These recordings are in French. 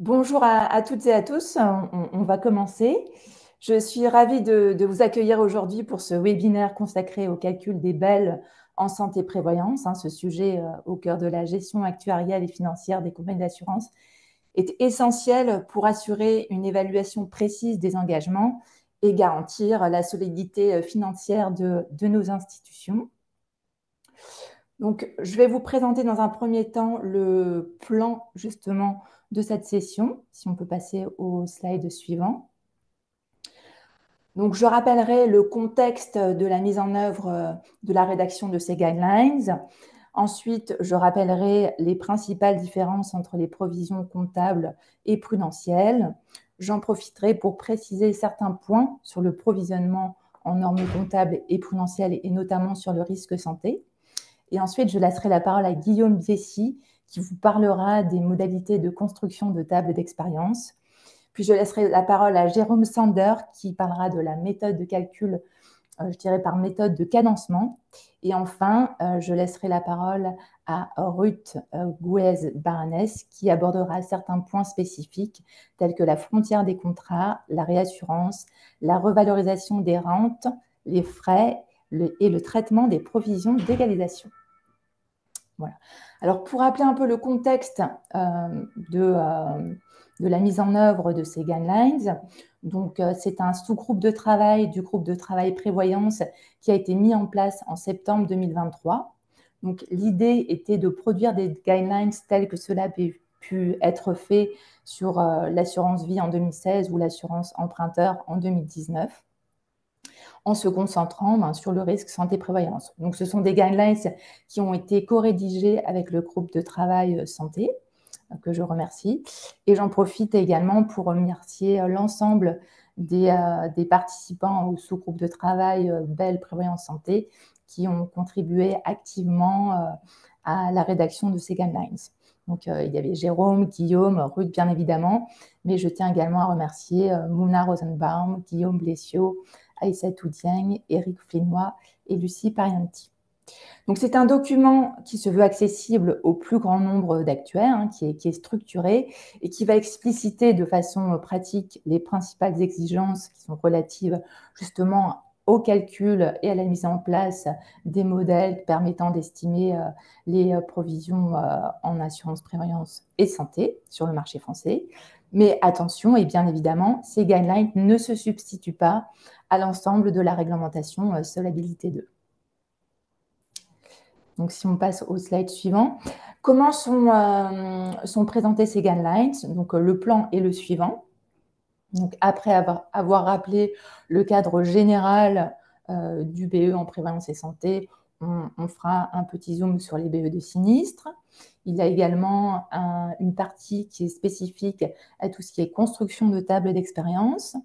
Bonjour à toutes et à tous. On va commencer. Je suis ravie de vous accueillir aujourd'hui pour ce webinaire consacré au calcul des BEL en santé prévoyance. Ce sujet au cœur de la gestion actuarielle et financière des compagnies d'assurance est essentiel pour assurer une évaluation précise des engagements et garantir la solidité financière de nos institutions. Donc, je vais vous présenter dans un premier temps le plan justement de cette session, si on peut passer au slide suivant. Donc, je rappellerai le contexte de la mise en œuvre de la rédaction de ces guidelines. Ensuite, je rappellerai les principales différences entre les provisions comptables et prudentielles. J'en profiterai pour préciser certains points sur le provisionnement en normes comptables et prudentielles et notamment sur le risque santé. Et ensuite, je laisserai la parole à Guillaume Biessy, qui vous parlera des modalités de construction de tables d'expérience. Puis je laisserai la parole à Jérôme Sander, qui parlera de la méthode de calcul, je dirais par méthode de cadencement. Et enfin, je laisserai la parole à Ruth Gouez-Baranès, qui abordera certains points spécifiques, tels que la frontière des contrats, la réassurance, la revalorisation des rentes, les frais et le traitement des provisions d'égalisation. Voilà. Alors, pour rappeler un peu le contexte de la mise en œuvre de ces guidelines, donc c'est un sous-groupe de travail du groupe de travail prévoyance qui a été mis en place en septembre 2023. Donc, l'idée était de produire des guidelines telles que cela a pu être fait sur l'assurance vie en 2016 ou l'assurance emprunteur en 2019 en se concentrant sur le risque santé-prévoyance. Donc, ce sont des guidelines qui ont été co-rédigées avec le groupe de travail santé, que je remercie. Et j'en profite également pour remercier l'ensemble des participants au sous-groupe de travail BEL Prévoyance Santé qui ont contribué activement à la rédaction de ces guidelines. Donc, il y avait Jérôme, Guillaume, Ruth, bien évidemment, mais je tiens également à remercier Mouna Rosenbaum, Guillaume Blessiot, Aïssatou Dieng, Éric Flinois et Lucie Parianti. Donc, c'est un document qui se veut accessible au plus grand nombre d'actuaires, qui est structuré et qui va expliciter de façon pratique les principales exigences qui sont relatives justement au calcul et à la mise en place des modèles permettant d'estimer les provisions en assurance prévoyance et santé sur le marché français. Mais attention, et bien évidemment, ces guidelines ne se substituent pas à l'ensemble de la réglementation Solvabilité 2. Donc, si on passe au slide suivant, comment sont présentés ces guidelines? Donc, le plan est le suivant. Donc, après avoir rappelé le cadre général du BE en prévoyance et santé, on fera un petit zoom sur les BE de sinistre. Il y a également une partie qui est spécifique à tout ce qui est construction de tables d'expérience.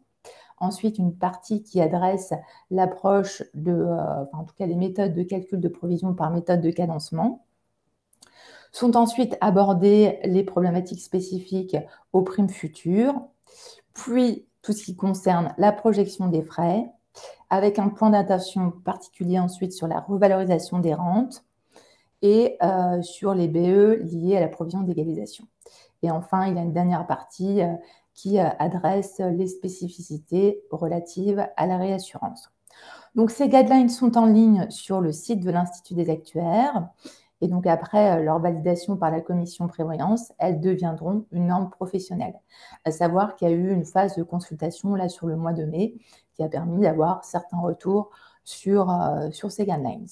Ensuite, une partie qui adresse l'approche en tout cas les méthodes de calcul de provision par méthode de cadencement. Sont ensuite abordées les problématiques spécifiques aux primes futures, puis tout ce qui concerne la projection des frais, avec un point d'attention particulier ensuite sur la revalorisation des rentes et sur les BE liés à la provision d'égalisation. Et enfin, il y a une dernière partie qui adresse les spécificités relatives à la réassurance. Donc, ces guidelines sont en ligne sur le site de l'Institut des actuaires. Et donc, après leur validation par la commission prévoyance, elles deviendront une norme professionnelle. À savoir qu'il y a eu une phase de consultation là sur le mois de mai qui a permis d'avoir certains retours sur ces guidelines.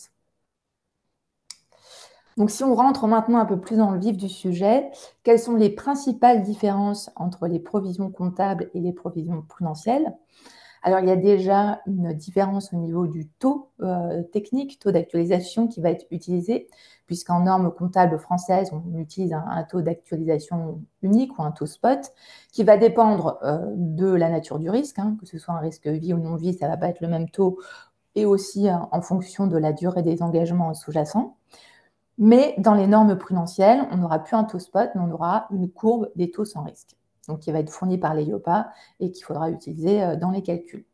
Donc, si on rentre maintenant un peu plus dans le vif du sujet, quelles sont les principales différences entre les provisions comptables et les provisions prudentielles? Alors, il y a déjà une différence au niveau du taux technique, taux d'actualisation qui va être utilisé, puisqu'en normes comptables françaises, on utilise un taux d'actualisation unique ou un taux spot, qui va dépendre de la nature du risque, que ce soit un risque vie ou non vie, ça ne va pas être le même taux, et aussi en fonction de la durée des engagements sous-jacents. Mais dans les normes prudentielles, on n'aura plus un taux spot, mais on aura une courbe des taux sans risque, donc qui va être fournie par l'EIOPA et qu'il faudra utiliser dans les calculs.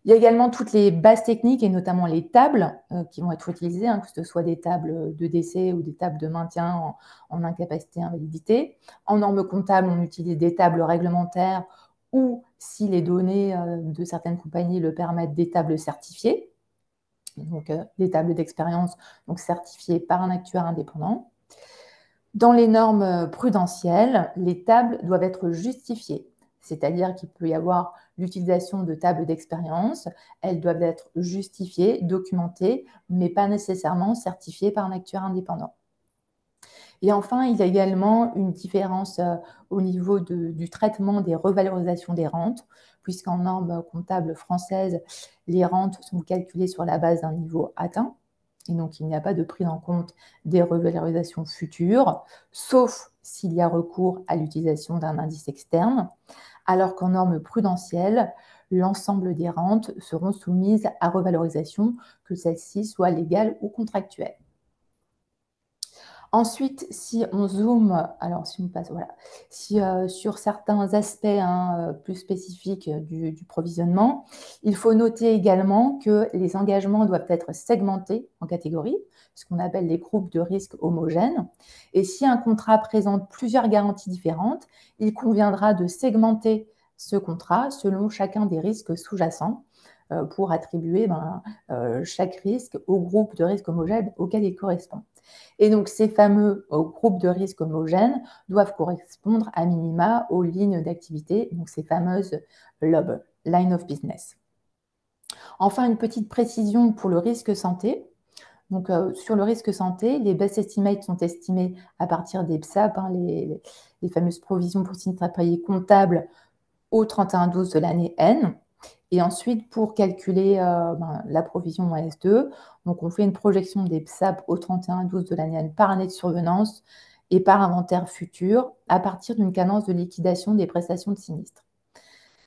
Il y a également toutes les bases techniques et notamment les tables qui vont être utilisées, hein, que ce soit des tables de décès ou des tables de maintien en incapacité, invalidité. En normes comptables, on utilise des tables réglementaires ou, si les données de certaines compagnies le permettent, des tables certifiées, donc des tables d'expérience donc certifiées par un actuaire indépendant. Dans les normes prudentielles, les tables doivent être justifiées, c'est-à-dire qu'il peut y avoir l'utilisation de tables d'expérience. Elles doivent être justifiées, documentées, mais pas nécessairement certifiées par un actuaire indépendant. Et enfin, il y a également une différence au niveau du traitement des revalorisations des rentes, puisqu'en normes comptables françaises, les rentes sont calculées sur la base d'un niveau atteint. Et donc, il n'y a pas de prise en compte des revalorisations futures, sauf s'il y a recours à l'utilisation d'un indice externe, alors qu'en normes prudentielles, l'ensemble des rentes seront soumises à revalorisation, que celles-ci soient légales ou contractuelles. Ensuite, si on zoome, alors si on passe, voilà, si, sur certains aspects hein, plus spécifiques du provisionnement, il faut noter également que les engagements doivent être segmentés en catégories, ce qu'on appelle les groupes de risques homogènes. Et si un contrat présente plusieurs garanties différentes, il conviendra de segmenter ce contrat selon chacun des risques sous-jacents pour attribuer chaque risque au groupe de risques homogènes auquel il correspond. Et donc, ces fameux groupes de risques homogènes doivent correspondre à minima aux lignes d'activité, donc ces fameuses LOB, Line of Business. Enfin, une petite précision pour le risque santé. Donc, sur le risque santé, les best estimates sont estimés à partir des PSAP, hein, les fameuses provisions pour sinistres impayés comptables au 31-12 de l'année N. Et ensuite, pour calculer la provision en S2, donc on fait une projection des PSAP au 31-12 de l'année N par année de survenance et par inventaire futur à partir d'une cadence de liquidation des prestations de sinistre.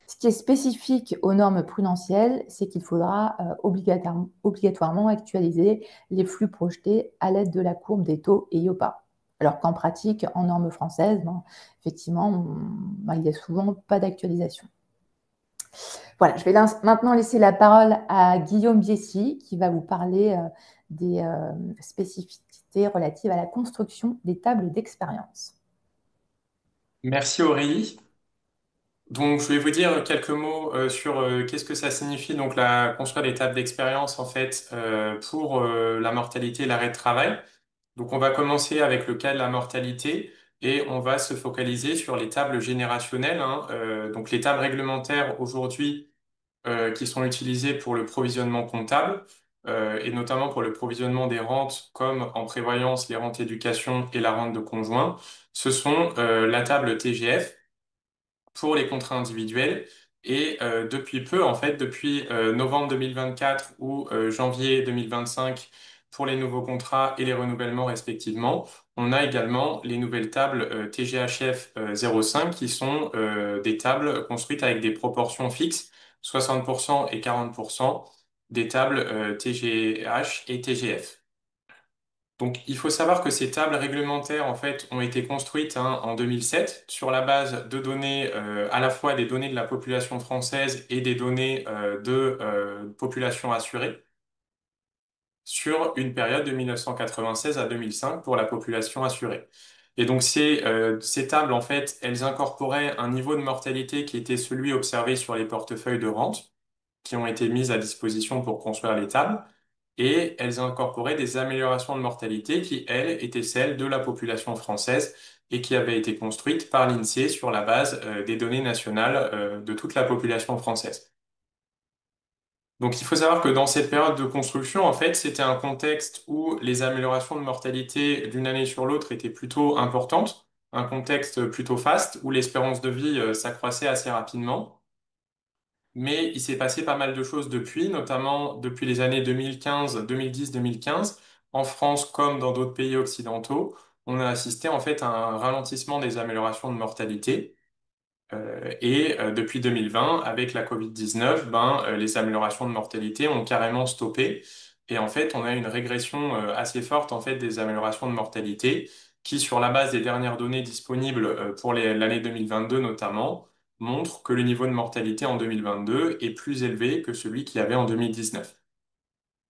Ce qui est spécifique aux normes prudentielles, c'est qu'il faudra obligatoirement actualiser les flux projetés à l'aide de la courbe des taux EIOPA. Alors qu'en pratique, en normes françaises, effectivement, il n'y a souvent pas d'actualisation. Voilà, je vais maintenant laisser la parole à Guillaume Biessy qui va vous parler des spécificités relatives à la construction des tables d'expérience. Merci Aurélie. Donc, je vais vous dire quelques mots sur qu'est-ce que ça signifie donc construire des tables d'expérience en fait pour la mortalité et l'arrêt de travail. Donc, on va commencer avec le cas de la mortalité et on va se focaliser sur les tables générationnelles, hein. Donc, les tables réglementaires aujourd'hui qui sont utilisées pour le provisionnement comptable et notamment pour le provisionnement des rentes comme en prévoyance les rentes éducation et la rente de conjoint. Ce sont la table TGF pour les contrats individuels. Et depuis peu, en fait, depuis novembre 2024 ou janvier 2025 pour les nouveaux contrats et les renouvellements respectivement, on a également les nouvelles tables TGHF 05 qui sont des tables construites avec des proportions fixes, 60% et 40%, des tables TGH et TGF. Donc, il faut savoir que ces tables réglementaires, en fait, ont été construites hein, en 2007 sur la base de données, à la fois des données de la population française et des données de population assurée, sur une période de 1996 à 2005 pour la population assurée. Et donc, ces tables, en fait, elles incorporaient un niveau de mortalité qui était celui observé sur les portefeuilles de rente qui ont été mises à disposition pour construire les tables et elles incorporaient des améliorations de mortalité qui, elles, étaient celles de la population française et qui avaient été construites par l'INSEE sur la base des données nationales de toute la population française. Donc il faut savoir que dans cette période de construction, en fait, c'était un contexte où les améliorations de mortalité d'une année sur l'autre étaient plutôt importantes, un contexte plutôt faste où l'espérance de vie s'accroissait assez rapidement. Mais il s'est passé pas mal de choses depuis, notamment depuis les années 2015, 2010, 2015, en France comme dans d'autres pays occidentaux, on a assisté en fait à un ralentissement des améliorations de mortalité. Depuis 2020, avec la Covid-19, les améliorations de mortalité ont carrément stoppé. Et en fait, on a une régression assez forte en fait des améliorations de mortalité qui, sur la base des dernières données disponibles pour l'année 2022 notamment, montrent que le niveau de mortalité en 2022 est plus élevé que celui qu'il y avait en 2019.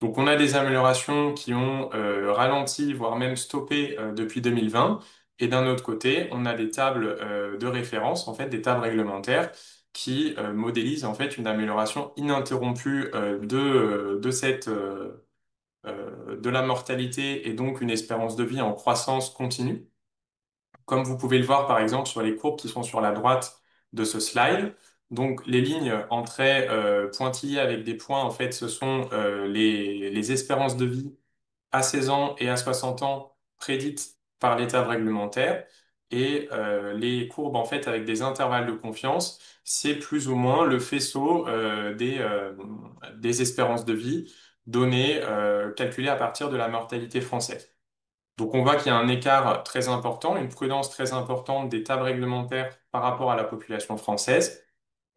Donc on a des améliorations qui ont ralenti, voire même stoppé depuis 2020. Et d'un autre côté, on a des tables de référence, en fait, des tables réglementaires qui modélisent en fait une amélioration ininterrompue de la mortalité et donc une espérance de vie en croissance continue. Comme vous pouvez le voir par exemple sur les courbes qui sont sur la droite de ce slide. Donc les lignes en traits pointillés avec des points, en fait, ce sont les espérances de vie à 16 ans et à 60 ans prédites par l'état réglementaire. Et les courbes, en fait, avec des intervalles de confiance, c'est plus ou moins le faisceau des espérances de vie données, calculées à partir de la mortalité française. Donc on voit qu'il y a un écart très important, une prudence très importante des tables réglementaires par rapport à la population française,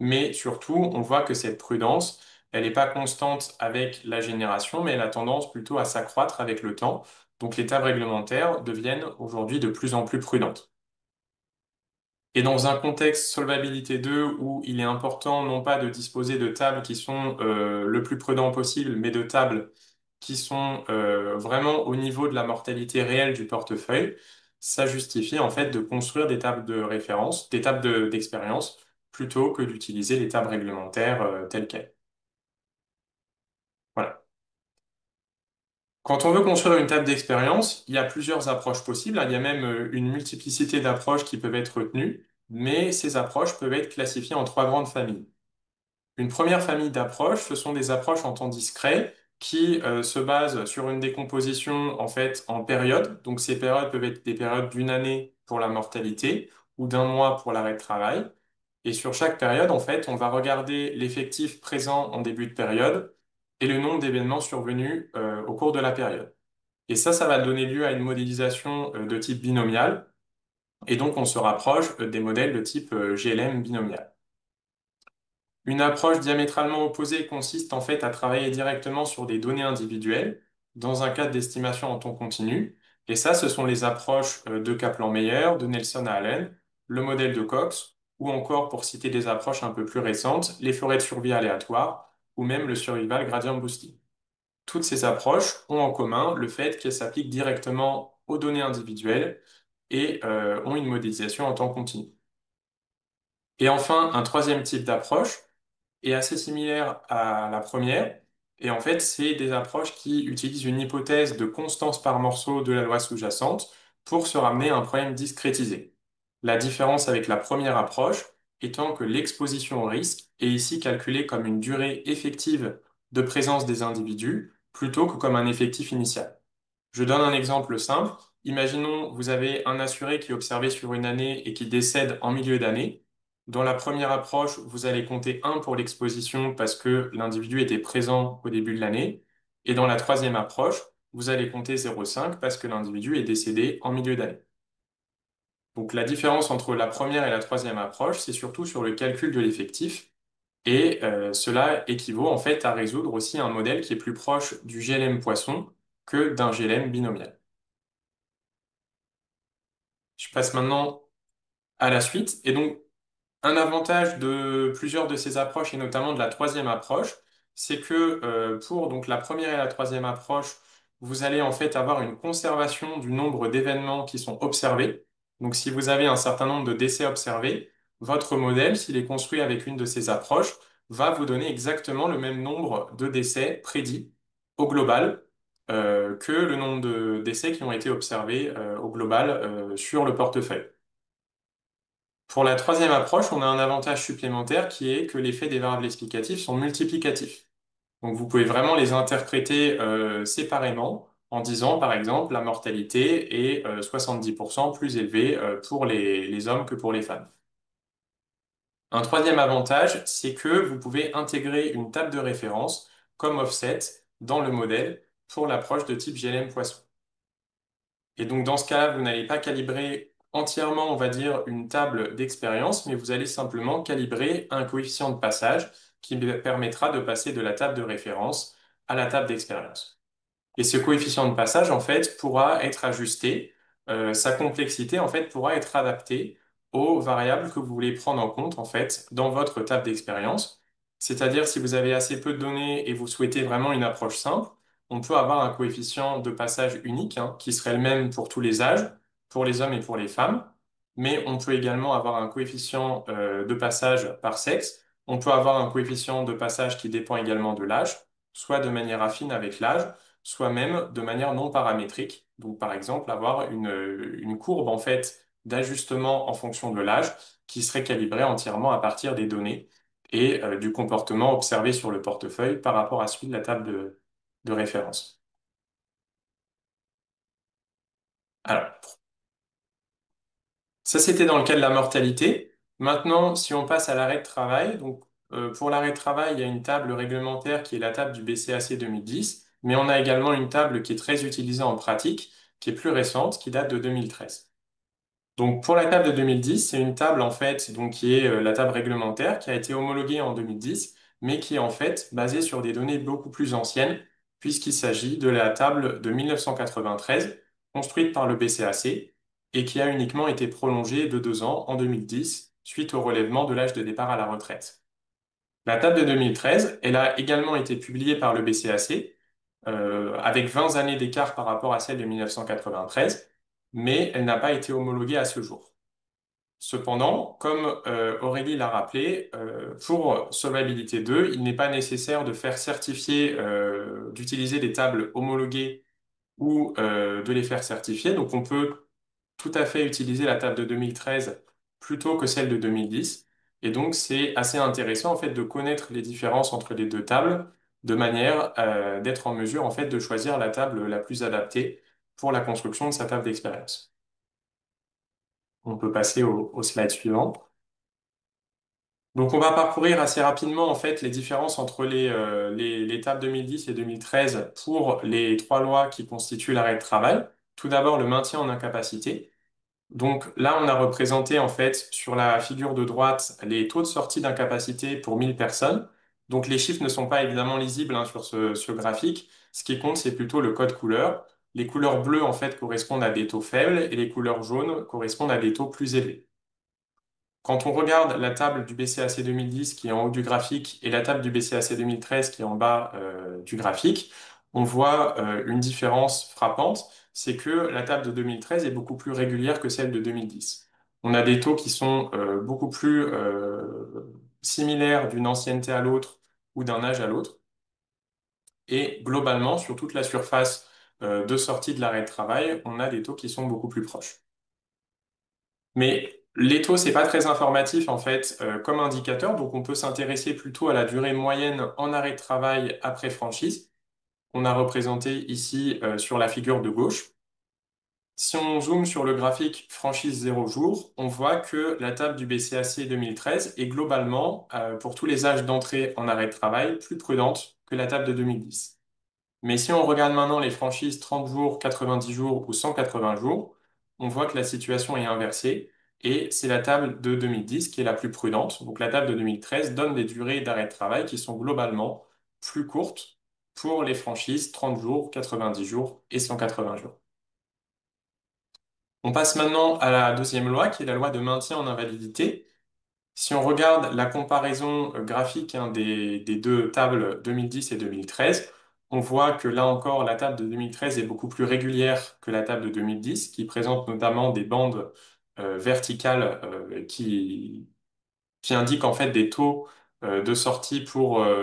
mais surtout on voit que cette prudence, elle n'est pas constante avec la génération, mais elle a tendance plutôt à s'accroître avec le temps. Donc les tables réglementaires deviennent aujourd'hui de plus en plus prudentes. Et dans un contexte solvabilité 2 où il est important non pas de disposer de tables qui sont le plus prudent possible, mais de tables qui sont vraiment au niveau de la mortalité réelle du portefeuille, ça justifie en fait de construire des tables de référence, des tables d'expérience, plutôt que d'utiliser les tables réglementaires telles quelles. Voilà. Quand on veut construire une table d'expérience, il y a plusieurs approches possibles, hein. Il y a même une multiplicité d'approches qui peuvent être retenues, mais ces approches peuvent être classifiées en trois grandes familles. Une première famille d'approches, ce sont des approches en temps discret qui se basent sur une décomposition en fait en périodes. Donc ces périodes peuvent être des périodes d'une année pour la mortalité ou d'un mois pour l'arrêt de travail. Et sur chaque période, en fait, on va regarder l'effectif présent en début de période et le nombre d'événements survenus au cours de la période. Et ça va donner lieu à une modélisation de type binomial. Et donc on se rapproche des modèles de type GLM binomial. Une approche diamétralement opposée consiste en fait à travailler directement sur des données individuelles dans un cadre d'estimation en temps continu. Et ça, ce sont les approches de Kaplan-Meier, de Nelson à Allen, le modèle de Cox, ou encore, pour citer des approches un peu plus récentes, les forêts de survie aléatoires, ou même le survival gradient boosting. Toutes ces approches ont en commun le fait qu'elles s'appliquent directement aux données individuelles et ont une modélisation en temps continu. Et enfin, un troisième type d'approche est assez similaire à la première. Et en fait, c'est des approches qui utilisent une hypothèse de constance par morceau de la loi sous-jacente pour se ramener à un problème discrétisé. La différence avec la première approche étant que l'exposition au risque est ici calculée comme une durée effective de présence des individus plutôt que comme un effectif initial. Je donne un exemple simple. Imaginons, vous avez un assuré qui est observé sur une année et qui décède en milieu d'année. Dans la première approche, vous allez compter 1 pour l'exposition parce que l'individu était présent au début de l'année. Et dans la troisième approche, vous allez compter 0,5 parce que l'individu est décédé en milieu d'année. Donc la différence entre la première et la troisième approche, c'est surtout sur le calcul de l'effectif. Et cela équivaut en fait à résoudre aussi un modèle qui est plus proche du GLM poisson que d'un GLM binomial. Je passe maintenant à la suite. Et donc, un avantage de plusieurs de ces approches, et notamment de la troisième approche, c'est que pour donc, la première et la troisième approche, vous allez en fait avoir une conservation du nombre d'événements qui sont observés. Donc, si vous avez un certain nombre de décès observés, votre modèle, s'il est construit avec une de ces approches, va vous donner exactement le même nombre de décès prédits au global que le nombre de décès qui ont été observés au global sur le portefeuille. Pour la troisième approche, on a un avantage supplémentaire qui est que l'effet des variables explicatives sont multiplicatifs. Donc vous pouvez vraiment les interpréter séparément en disant, par exemple, la mortalité est 70% plus élevée pour les hommes que pour les femmes. Un troisième avantage, c'est que vous pouvez intégrer une table de référence comme offset dans le modèle pour l'approche de type GLM Poisson. Et donc, dans ce cas-là, vous n'allez pas calibrer entièrement, on va dire, une table d'expérience, mais vous allez simplement calibrer un coefficient de passage qui permettra de passer de la table de référence à la table d'expérience. Et ce coefficient de passage, en fait, pourra être ajusté. Sa complexité, en fait, pourra être adaptée aux variables que vous voulez prendre en compte, en fait, dans votre table d'expérience. C'est-à-dire, si vous avez assez peu de données et vous souhaitez vraiment une approche simple, on peut avoir un coefficient de passage unique, hein, qui serait le même pour tous les âges, pour les hommes et pour les femmes. Mais on peut également avoir un coefficient de passage par sexe. On peut avoir un coefficient de passage qui dépend également de l'âge, soit de manière affine avec l'âge, soit même de manière non paramétrique. Donc, par exemple, avoir une courbe en fait d'ajustement en fonction de l'âge qui serait calibrée entièrement à partir des données et du comportement observé sur le portefeuille par rapport à celui de la table de référence. Alors, ça, c'était dans le cas de la mortalité. Maintenant, si on passe à l'arrêt de travail, donc pour l'arrêt de travail, il y a une table réglementaire qui est la table du BCAC 2010, mais on a également une table qui est très utilisée en pratique, qui est plus récente, qui date de 2013. Donc pour la table de 2010, c'est une table en fait donc qui est la table réglementaire qui a été homologuée en 2010, mais qui est en fait basée sur des données beaucoup plus anciennes, puisqu'il s'agit de la table de 1993 construite par le BCAC et qui a uniquement été prolongée de 2 ans en 2010 suite au relèvement de l'âge de départ à la retraite. La table de 2013, elle a également été publiée par le BCAC avec 20 années d'écart par rapport à celle de 1993, mais elle n'a pas été homologuée à ce jour. Cependant, comme Aurélie l'a rappelé, pour Solvabilité 2, il n'est pas nécessaire de faire certifier, d'utiliser des tables homologuées ou de les faire certifier. Donc, on peut tout à fait utiliser la table de 2013 plutôt que celle de 2010. Et donc, c'est assez intéressant en fait de connaître les différences entre les deux tables de manière d'être en mesure en fait de choisir la table la plus adaptée pour la construction de sa table d'expérience. On peut passer au slide suivant. Donc, on va parcourir assez rapidement en fait les différences entre les tables 2010 et 2013 pour les trois lois qui constituent l'arrêt de travail. Tout d'abord, le maintien en incapacité. Donc là, on a représenté en fait sur la figure de droite les taux de sortie d'incapacité pour 1000 personnes. Donc les chiffres ne sont pas évidemment lisibles hein, sur ce graphique. Ce qui compte, c'est plutôt le code couleur. Les couleurs bleues en fait correspondent à des taux faibles et les couleurs jaunes correspondent à des taux plus élevés. Quand on regarde la table du BCAC 2010 qui est en haut du graphique et la table du BCAC 2013 qui est en bas du graphique, on voit une différence frappante, c'est que la table de 2013 est beaucoup plus régulière que celle de 2010. On a des taux qui sont beaucoup plus similaires d'une ancienneté à l'autre ou d'un âge à l'autre. Et globalement, sur toute la surface de sortie de l'arrêt de travail, on a des taux qui sont beaucoup plus proches. Mais les taux, c'est pas très informatif en fait comme indicateur, donc on peut s'intéresser plutôt à la durée moyenne en arrêt de travail après franchise. On a représenté ici sur la figure de gauche. Si on zoome sur le graphique franchise 0 jour, on voit que la table du BCAC 2013 est globalement, pour tous les âges d'entrée en arrêt de travail, plus prudente que la table de 2010. Mais si on regarde maintenant les franchises 30 jours, 90 jours ou 180 jours, on voit que la situation est inversée et c'est la table de 2010 qui est la plus prudente. Donc la table de 2013 donne des durées d'arrêt de travail qui sont globalement plus courtes pour les franchises 30 jours, 90 jours et 180 jours. On passe maintenant à la deuxième loi qui est la loi de maintien en invalidité. Si on regarde la comparaison graphique hein, des deux tables 2010 et 2013, on voit que là encore, la table de 2013 est beaucoup plus régulière que la table de 2010, qui présente notamment des bandes verticales qui indiquent en fait des taux de sortie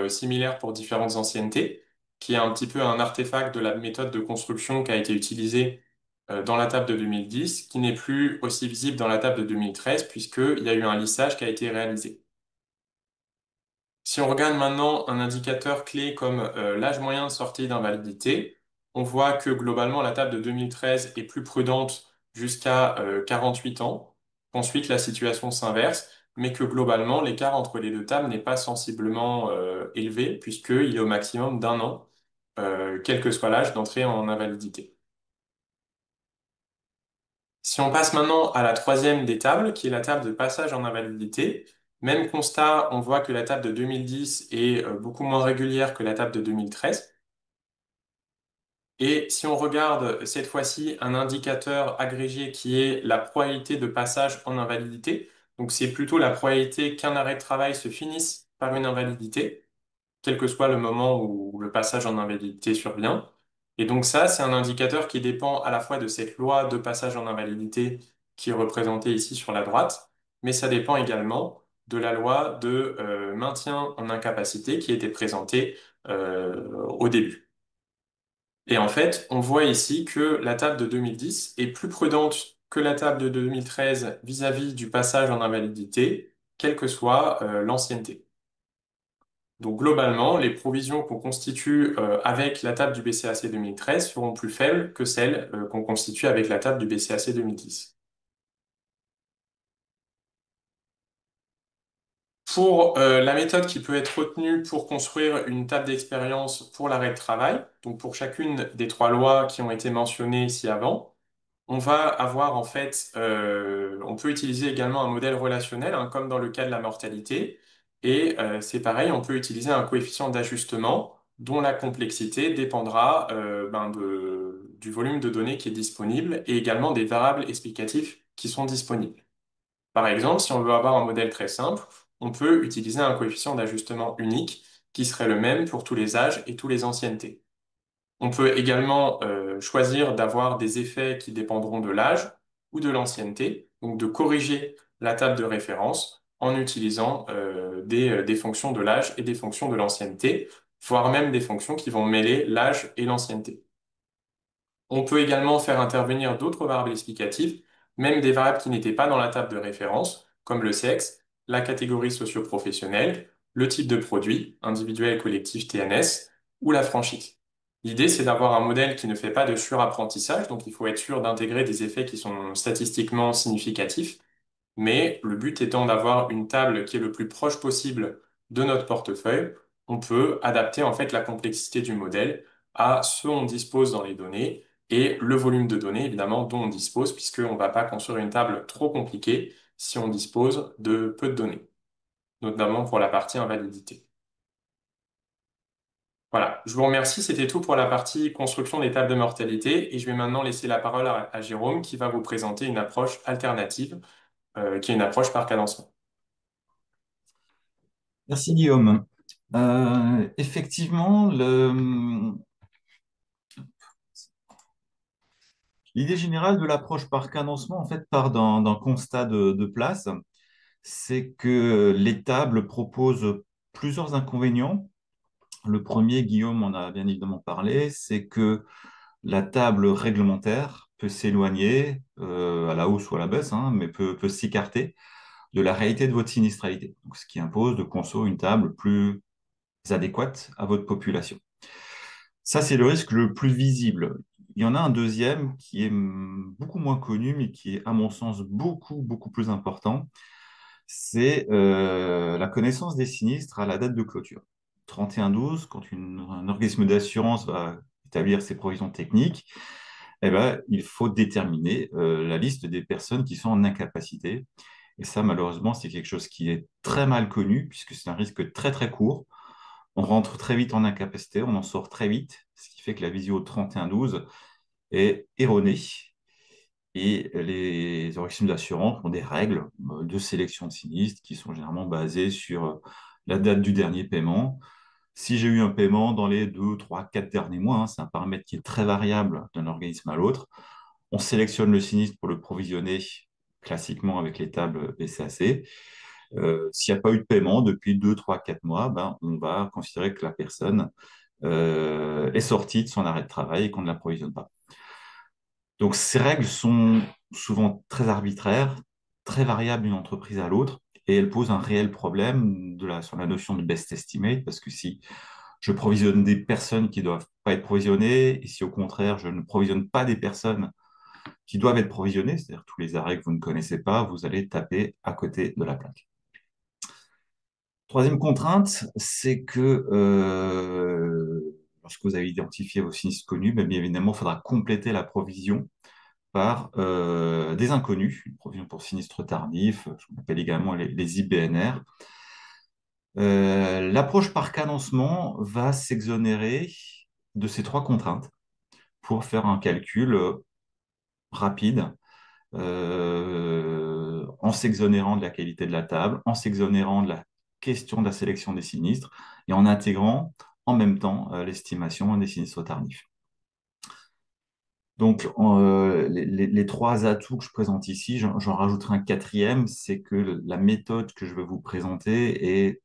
similaires pour différentes anciennetés, qui est un petit peu un artefact de la méthode de construction qui a été utilisée dans la table de 2010, qui n'est plus aussi visible dans la table de 2013, puisqu'il y a eu un lissage qui a été réalisé. Si on regarde maintenant un indicateur clé comme l'âge moyen de sortie d'invalidité, on voit que globalement la table de 2013 est plus prudente jusqu'à 48 ans. Ensuite, la situation s'inverse, mais que globalement l'écart entre les deux tables n'est pas sensiblement élevé, puisqu'il est au maximum d'un an, quel que soit l'âge d'entrée en invalidité. Si on passe maintenant à la troisième des tables, qui est la table de passage en invalidité, même constat, on voit que la table de 2010 est beaucoup moins régulière que la table de 2013. Et si on regarde cette fois-ci un indicateur agrégé qui est la probabilité de passage en invalidité, donc c'est plutôt la probabilité qu'un arrêt de travail se finisse par une invalidité, quel que soit le moment où le passage en invalidité survient. Et donc ça, c'est un indicateur qui dépend à la fois de cette loi de passage en invalidité qui est représentée ici sur la droite, mais ça dépend également de la loi de maintien en incapacité qui était présentée au début. Et en fait, on voit ici que la table de 2010 est plus prudente que la table de 2013 vis-à-vis du passage en invalidité, quelle que soit l'ancienneté. Donc globalement, les provisions qu'on constitue avec la table du BCAC 2013 seront plus faibles que celles qu'on constitue avec la table du BCAC 2010. Pour la méthode qui peut être retenue pour construire une table d'expérience pour l'arrêt de travail, donc pour chacune des trois lois qui ont été mentionnées ici avant, on va avoir en fait, on peut utiliser également un modèle relationnel, hein, comme dans le cas de la mortalité. Et c'est pareil, on peut utiliser un coefficient d'ajustement dont la complexité dépendra du volume de données qui est disponible et également des variables explicatives qui sont disponibles. Par exemple, si on veut avoir un modèle très simple, on peut utiliser un coefficient d'ajustement unique qui serait le même pour tous les âges et toutes les anciennetés. On peut également choisir d'avoir des effets qui dépendront de l'âge ou de l'ancienneté, donc de corriger la table de référence en utilisant des fonctions de l'âge et des fonctions de l'ancienneté, voire même des fonctions qui vont mêler l'âge et l'ancienneté. On peut également faire intervenir d'autres variables explicatives, même des variables qui n'étaient pas dans la table de référence, comme le sexe, la catégorie socio-professionnelle, le type de produit, individuel, collectif, TNS, ou la franchise. L'idée, c'est d'avoir un modèle qui ne fait pas de surapprentissage, donc il faut être sûr d'intégrer des effets qui sont statistiquement significatifs, mais le but étant d'avoir une table qui est le plus proche possible de notre portefeuille, on peut adapter en fait la complexité du modèle à ce dont on dispose dans les données et le volume de données évidemment dont on dispose, puisqu'on ne va pas construire une table trop compliquée si on dispose de peu de données, notamment pour la partie invalidité. Voilà, je vous remercie, c'était tout pour la partie construction des tables de mortalité et je vais maintenant laisser la parole à Jérôme qui va vous présenter une approche alternative qui est une approche par cadencement. Merci Guillaume. Effectivement, l'idée générale de l'approche par cadencement en fait part d'un constat de place, c'est que les tables proposent plusieurs inconvénients. Le premier, Guillaume en a bien évidemment parlé, c'est que la table réglementaire peut s'éloigner à la hausse ou à la baisse, hein, mais peut s'écarter de la réalité de votre sinistralité. Donc, ce qui impose de construire une table plus adéquate à votre population. Ça, c'est le risque le plus visible. Il y en a un deuxième qui est beaucoup moins connu, mais qui est, à mon sens, beaucoup plus important. C'est la connaissance des sinistres à la date de clôture. 31-12, quand un organisme d'assurance va établir ses provisions techniques, eh ben, il faut déterminer la liste des personnes qui sont en incapacité. Et ça, malheureusement, c'est quelque chose qui est très mal connu, puisque c'est un risque très court. On rentre très vite en incapacité, on en sort très vite, ce qui fait que la visio 31-12 est erronée. Et les organismes d'assurance ont des règles de sélection de sinistres qui sont généralement basées sur la date du dernier paiement. Si j'ai eu un paiement dans les 2, 3, 4 derniers mois, hein, c'est un paramètre qui est très variable d'un organisme à l'autre, on sélectionne le sinistre pour le provisionner classiquement avec les tables BCAC. S'il n'y a pas eu de paiement depuis 2, 3, 4 mois, ben, on va considérer que la personne est sortie de son arrêt de travail et qu'on ne l'approvisionne pas. Donc, ces règles sont souvent très arbitraires, très variables d'une entreprise à l'autre, et elles posent un réel problème sur la notion de best estimate, parce que si je provisionne des personnes qui ne doivent pas être provisionnées, et si au contraire, je ne provisionne pas des personnes qui doivent être provisionnées, c'est-à-dire tous les arrêts que vous ne connaissez pas, vous allez taper à côté de la plaque. Troisième contrainte, c'est que lorsque vous avez identifié vos sinistres connus, bien évidemment, il faudra compléter la provision par des inconnus, une provision pour sinistre tardif, ce qu'on appelle également les IBNR. L'approche par cadencement va s'exonérer de ces trois contraintes. pour faire un calcul rapide en s'exonérant de la qualité de la table, en s'exonérant de la question de la sélection des sinistres et en intégrant en même temps l'estimation des sinistres tardifs. Donc, les trois atouts que je présente ici, j'en rajouterai un quatrième, c'est que la méthode que je vais vous présenter est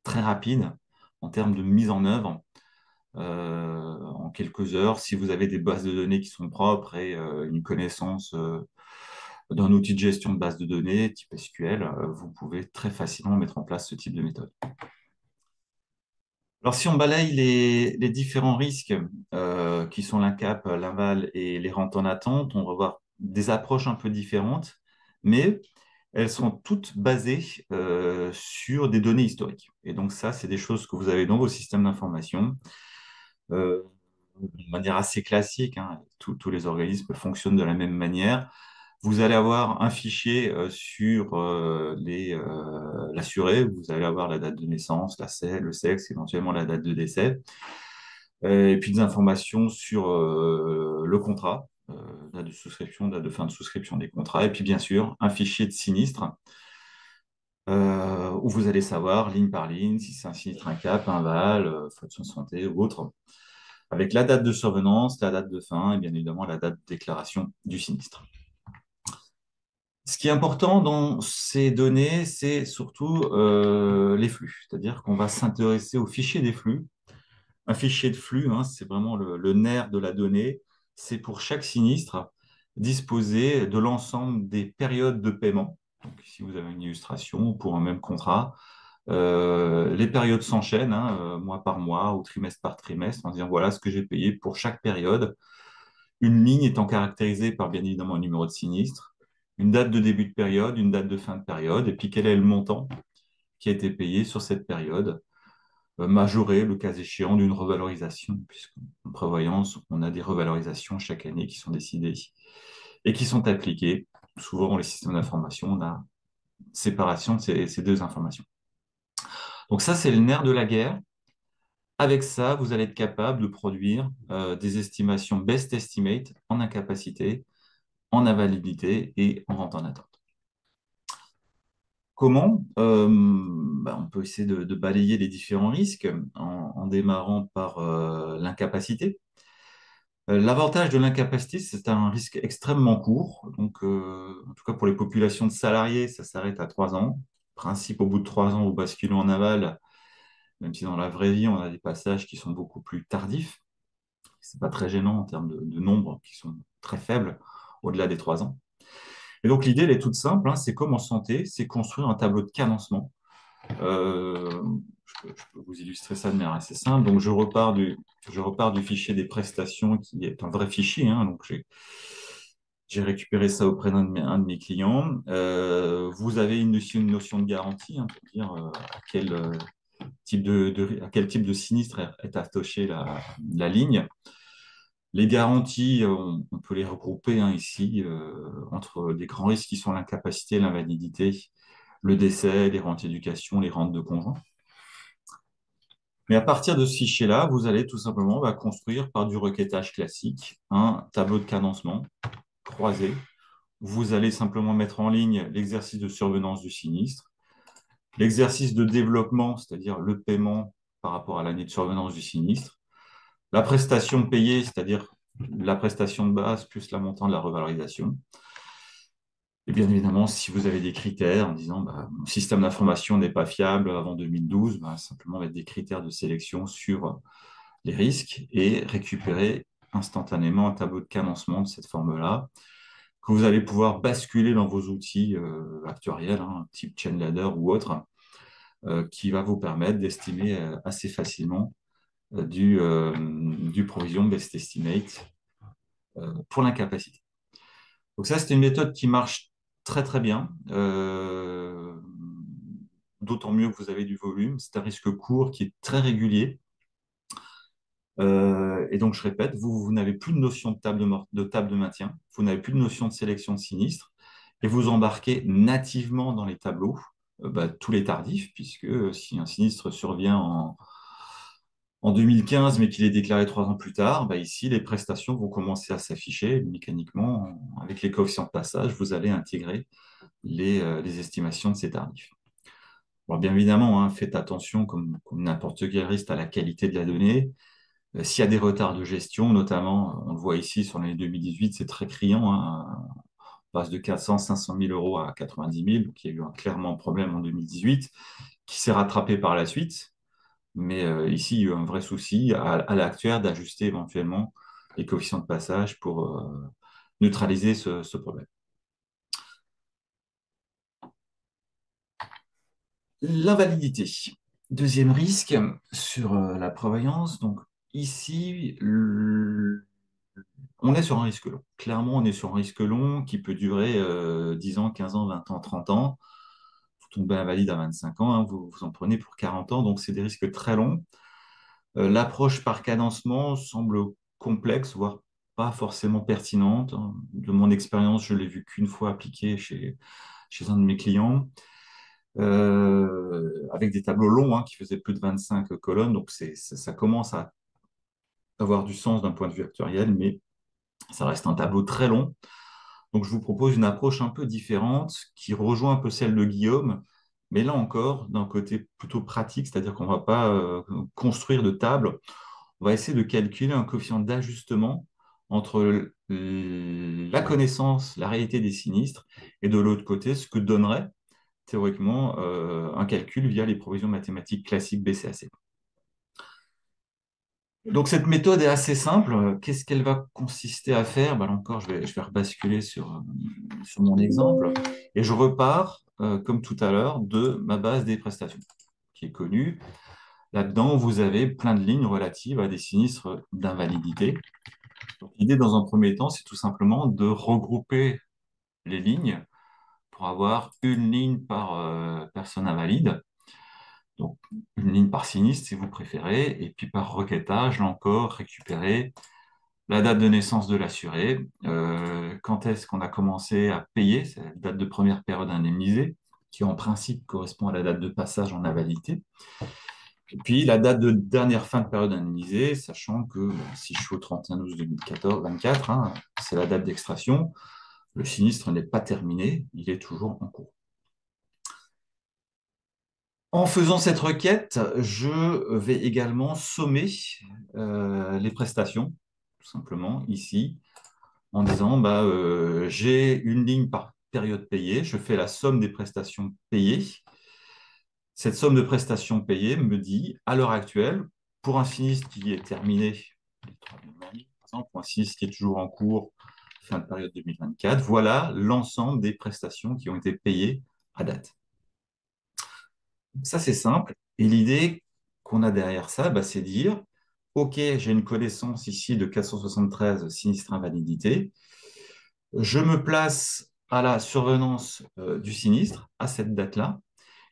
très rapide en termes de mise en œuvre. En quelques heures, si vous avez des bases de données qui sont propres et une connaissance d'un outil de gestion de base de données type SQL, vous pouvez très facilement mettre en place ce type de méthode. Alors, si on balaye les différents risques qui sont l'incap, l'aval et les rentes en attente, on va voir des approches un peu différentes, mais elles sont toutes basées sur des données historiques. Et donc ça, c'est des choses que vous avez dans vos systèmes d'information. De manière assez classique, hein, tous les organismes fonctionnent de la même manière. Vous allez avoir un fichier sur l'assuré, vous allez avoir la date de naissance, le sexe, éventuellement la date de décès, et puis des informations sur le contrat, date de souscription, date de fin de souscription des contrats, et puis bien sûr un fichier de sinistre où vous allez savoir ligne par ligne si c'est un sinistre, un cap, un val, faute de santé ou autre, avec la date de survenance, la date de fin et bien évidemment la date de déclaration du sinistre. Ce qui est important dans ces données, c'est surtout les flux, c'est-à-dire qu'on va s'intéresser au fichier des flux. Un fichier de flux, hein, c'est vraiment le nerf de la donnée. C'est pour chaque sinistre disposer de l'ensemble des périodes de paiement. Donc, si vous avez une illustration pour un même contrat, les périodes s'enchaînent, hein, mois par mois ou trimestre par trimestre, en disant voilà ce que j'ai payé pour chaque période. Une ligne étant caractérisée par bien évidemment un numéro de sinistre, une date de début de période, une date de fin de période, et puis quel est le montant qui a été payé sur cette période, majoré le cas échéant d'une revalorisation, puisqu'en prévoyance, on a des revalorisations chaque année qui sont décidées et qui sont appliquées. Souvent, dans les systèmes d'information, on a séparation de ces deux informations. Donc ça, c'est le nerf de la guerre. Avec ça, vous allez être capable de produire des estimations best estimate en incapacité, en invalidité et en rente en attente. Comment? On peut essayer de balayer les différents risques en démarrant par l'incapacité. L'avantage de l'incapacité, c'est un risque extrêmement court. Donc, en tout cas, pour les populations de salariés, ça s'arrête à 3 ans. Principe, au bout de 3 ans, vous basculez en aval, même si dans la vraie vie, on a des passages qui sont beaucoup plus tardifs. C'est pas très gênant en termes de nombres qui sont très faibles au-delà des 3 ans. Et donc l'idée, elle est toute simple, hein, c'est comme en santé, c'est construire un tableau de cadencement. Je peux vous illustrer ça de manière assez simple. Donc je repars du fichier des prestations qui est un vrai fichier. Hein, donc j'ai récupéré ça auprès un de mes clients. Vous avez une notion de garantie, hein, pour dire à quel à quel type de sinistre est attaché la ligne. Les garanties, on peut les regrouper hein, ici entre des grands risques qui sont l'incapacité, l'invalidité, le décès, les rentes éducation, les rentes de conjoint. Mais à partir de ce fichier-là, vous allez tout simplement construire par du requêtage classique un tableau de cadencement croisé. Vous allez simplement mettre en ligne l'exercice de survenance du sinistre, l'exercice de développement, c'est-à-dire le paiement par rapport à l'année de survenance du sinistre, la prestation payée, c'est-à-dire la prestation de base plus la montant de la revalorisation. Et bien évidemment, si vous avez des critères en disant mon système d'information n'est pas fiable avant 2012, simplement mettre des critères de sélection sur les risques et récupérer instantanément un tableau de cadencement de cette forme-là que vous allez pouvoir basculer dans vos outils actuariels, hein, type ChainLadder ou autre, qui va vous permettre d'estimer assez facilement du provision best estimate pour l'incapacité. Donc ça, c'est une méthode qui marche très très bien, d'autant mieux que vous avez du volume. C'est un risque court qui est très régulier. Et donc, je répète, vous n'avez plus de notion de table de maintien, vous n'avez plus de notion de sélection de sinistre, et vous embarquez nativement dans les tableaux tous les tardifs, puisque si un sinistre survient en 2015, mais qu'il est déclaré 3 ans plus tard, bah ici, les prestations vont commencer à s'afficher mécaniquement. Avec les coefficients de passage, vous allez intégrer les estimations de ces tarifs. Alors, bien évidemment, hein, faites attention, comme n'importe quel risque, à la qualité de la donnée. S'il y a des retards de gestion, notamment, on le voit ici sur l'année 2018, c'est très criant, hein, on passe de 400, 500 000 euros à 90 000, donc il y a eu clairement un problème en 2018 qui s'est rattrapé par la suite. Mais ici, il y a eu un vrai souci à l'actuaire d'ajuster éventuellement les coefficients de passage pour neutraliser ce problème. L'invalidité. Deuxième risque sur la prévoyance. Donc ici, on est sur un risque long. Clairement, on est sur un risque long qui peut durer 10 ans, 15 ans, 20 ans, 30 ans. Vous tombez invalide à 25 ans, hein, vous en prenez pour 40 ans, donc c'est des risques très longs. L'approche par cadencement semble complexe, voire pas forcément pertinente, hein. De mon expérience, je l'ai vu qu'une fois appliquée chez un de mes clients, avec des tableaux longs, hein, qui faisaient plus de 25 colonnes, donc ça commence à avoir du sens d'un point de vue actuariel, mais ça reste un tableau très long. Donc je vous propose une approche un peu différente qui rejoint un peu celle de Guillaume, mais là encore d'un côté plutôt pratique, c'est-à-dire qu'on ne va pas construire de table, on va essayer de calculer un coefficient d'ajustement entre la connaissance, la réalité des sinistres, et de l'autre côté, ce que donnerait théoriquement un calcul via les provisions mathématiques classiques BCAC. Donc cette méthode est assez simple. Qu'est-ce qu'elle va consister à faire? Ben, là encore, je vais rebasculer sur mon exemple et je repars, comme tout à l'heure, de ma base des prestations, qui est connue. Là-dedans, vous avez plein de lignes relatives à des sinistres d'invalidité. Donc, l'idée, dans un premier temps, c'est tout simplement de regrouper les lignes pour avoir une ligne par personne invalide. Donc, une ligne par sinistre, si vous préférez, et puis par requêtage, là encore, récupérer la date de naissance de l'assuré, quand est-ce qu'on a commencé à payer, c'est la date de première période indemnisée, qui en principe correspond à la date de passage en invalidité. Et puis la date de dernière fin de période indemnisée, sachant que si je suis au 31/12/2024, hein, c'est la date d'extraction, le sinistre n'est pas terminé, il est toujours en cours. En faisant cette requête, je vais également sommer les prestations, tout simplement, ici, en disant bah, j'ai une ligne par période payée, je fais la somme des prestations payées. Cette somme de prestations payées me dit, à l'heure actuelle, pour un sinistre qui est terminé, par exemple, pour un sinistre qui est toujours en cours, fin de période 2024, voilà l'ensemble des prestations qui ont été payées à date. Ça, c'est simple. Et l'idée qu'on a derrière ça, bah, c'est de dire, OK, j'ai une connaissance ici de 473 sinistres invalidité. Je me place à la survenance du sinistre, à cette date-là,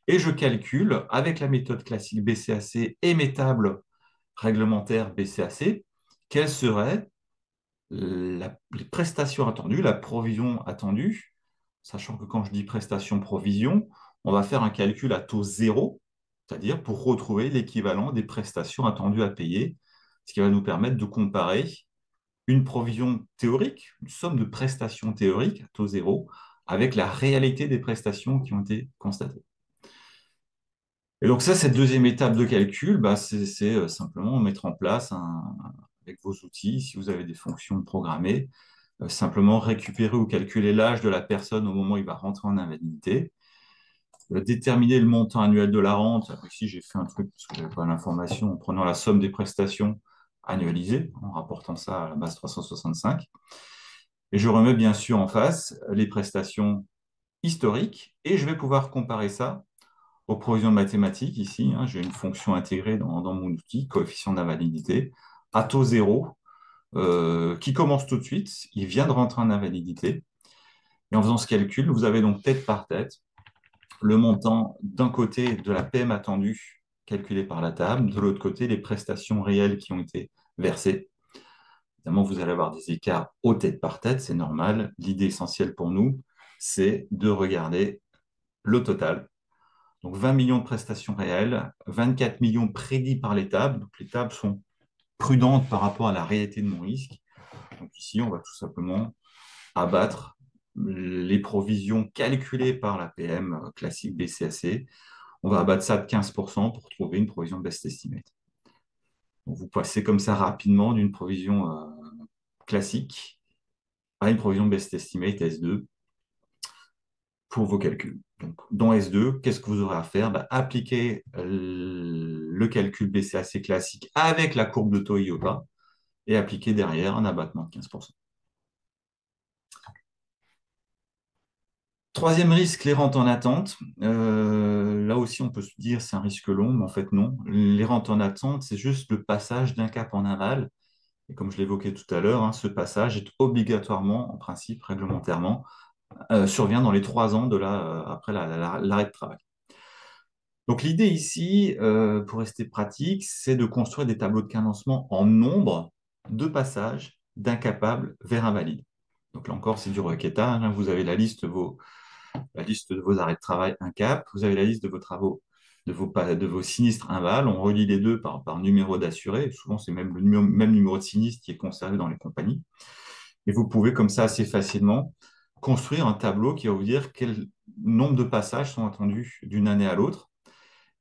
et je calcule avec la méthode classique BCAC et mes tables réglementaires BCAC, quelles seraient les prestations attendues, la provision attendue, sachant que quand je dis prestation-provision, on va faire un calcul à taux zéro, c'est-à-dire pour retrouver l'équivalent des prestations attendues à payer, ce qui va nous permettre de comparer une provision théorique, une somme de prestations théoriques à taux zéro, avec la réalité des prestations qui ont été constatées. Et donc ça, cette deuxième étape de calcul, bah, c'est simplement mettre en place, avec vos outils, si vous avez des fonctions programmées, simplement récupérer ou calculer l'âge de la personne au moment où il va rentrer en invalidité, déterminer le montant annuel de la rente. Alors ici, j'ai fait un truc parce que je n'avais pas l'information en prenant la somme des prestations annualisées, en rapportant ça à la base 365. Et je remets bien sûr en face les prestations historiques et je vais pouvoir comparer ça aux provisions mathématiques ici. Hein, j'ai une fonction intégrée dans mon outil, coefficient d'invalidité, à taux zéro, qui commence tout de suite. Il vient de rentrer en invalidité. Et en faisant ce calcul, vous avez donc tête par tête le montant d'un côté de la PM attendue calculée par la table, de l'autre côté les prestations réelles qui ont été versées. Évidemment, vous allez avoir des écarts au tête par tête, c'est normal. L'idée essentielle pour nous, c'est de regarder le total. Donc 20 millions de prestations réelles, 24 millions prédits par les tables. Donc les tables sont prudentes par rapport à la réalité de mon risque. Donc ici, on va tout simplement abattre les provisions calculées par la PM classique BCAC. On va abattre ça de 15% pour trouver une provision best estimate. Donc vous passez comme ça rapidement d'une provision classique à une provision best estimate S2 pour vos calculs. Donc, dans S2, qu'est-ce que vous aurez à faire? Appliquer le calcul BCAC classique avec la courbe de taux IOPA et appliquer derrière un abattement de 15%. Troisième risque, les rentes en attente. Là aussi, on peut se dire c'est un risque long, mais en fait non. Les rentes en attente, c'est juste le passage d'un cap en aval. Et comme je l'évoquais tout à l'heure, ce passage est obligatoirement, en principe, réglementairement, survient dans les 3 ans après l'arrêt de travail. Donc l'idée ici, pour rester pratique, c'est de construire des tableaux de cadencement en nombre de passages d'incapables vers invalides. Donc là encore, c'est du requêtage. Vous avez la liste de vos arrêts de travail incap, vous avez la liste de vos travaux, de vos sinistres inval. On relie les deux par numéro d'assuré. Souvent, c'est même le même numéro de sinistre qui est conservé dans les compagnies. Et vous pouvez comme ça assez facilement construire un tableau qui va vous dire quel nombre de passages sont attendus d'une année à l'autre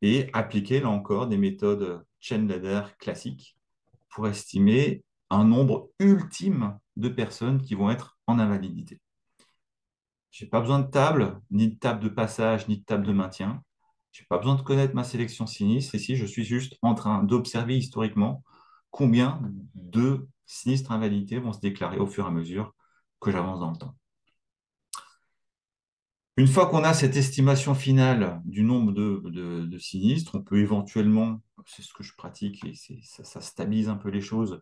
et appliquer là encore des méthodes chain ladder classiques pour estimer un nombre ultime de personnes qui vont être en invalidité. Je n'ai pas besoin de table, ni de table de passage, ni de table de maintien. Je n'ai pas besoin de connaître ma sélection sinistre. Ici, je suis juste en train d'observer historiquement combien de sinistres invalidité vont se déclarer au fur et à mesure que j'avance dans le temps. Une fois qu'on a cette estimation finale du nombre de sinistres, on peut éventuellement, c'est ce que je pratique et ça stabilise un peu les choses,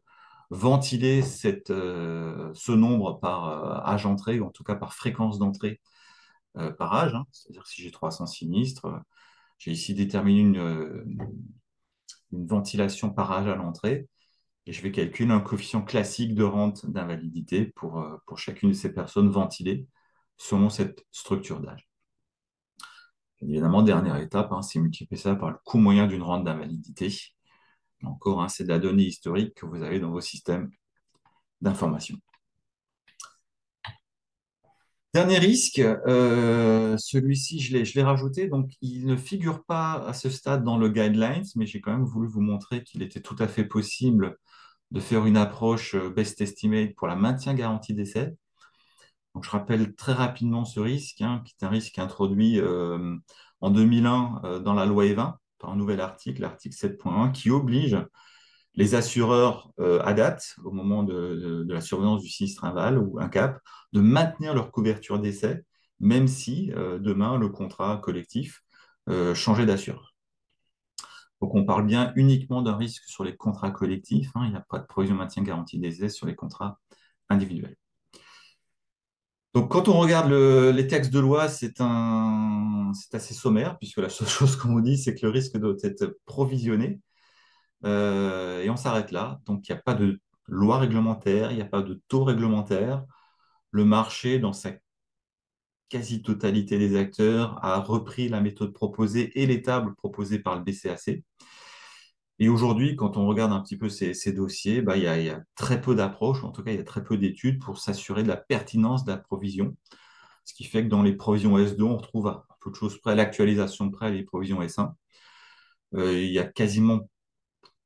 ventiler ce nombre par âge entrée, ou en tout cas par fréquence d'entrée par âge. C'est-à-dire que si j'ai 300 sinistres, j'ai ici déterminé une ventilation par âge à l'entrée et je vais calculer un coefficient classique de rente d'invalidité pour chacune de ces personnes ventilées selon cette structure d'âge. Évidemment, dernière étape, c'est multiplier ça par le coût moyen d'une rente d'invalidité. Encore, c'est de la donnée historique que vous avez dans vos systèmes d'information. Dernier risque, celui-ci, je l'ai rajouté, donc il ne figure pas à ce stade dans le guidelines, mais j'ai quand même voulu vous montrer qu'il était tout à fait possible de faire une approche best estimate pour la maintien garantie d'essai. Donc, je rappelle très rapidement ce risque, qui est un risque introduit en 2001 dans la loi E20 par un nouvel article, l'article 7.1, qui oblige les assureurs à date, au moment de la survenance du sinistre inval ou incap, de maintenir leur couverture d'essai, même si demain le contrat collectif changeait d'assureur. Donc on parle bien uniquement d'un risque sur les contrats collectifs, il n'y a pas de provision maintien garantie d'essai sur les contrats individuels. Donc, quand on regarde les textes de loi, c'est assez sommaire, puisque la seule chose qu'on vous dit, c'est que le risque doit être provisionné. Et on s'arrête là. Donc, il n'y a pas de loi réglementaire, il n'y a pas de taux réglementaire. Le marché, dans sa quasi-totalité des acteurs, a repris la méthode proposée et les tables proposées par le BCAC. Et aujourd'hui, quand on regarde un petit peu ces dossiers, il y a très peu d'approches, en tout cas, il y a très peu d'études pour s'assurer de la pertinence de la provision. Ce qui fait que dans les provisions S2, on retrouve à peu de choses près l'actualisation de près les provisions S1. Il n'y a quasiment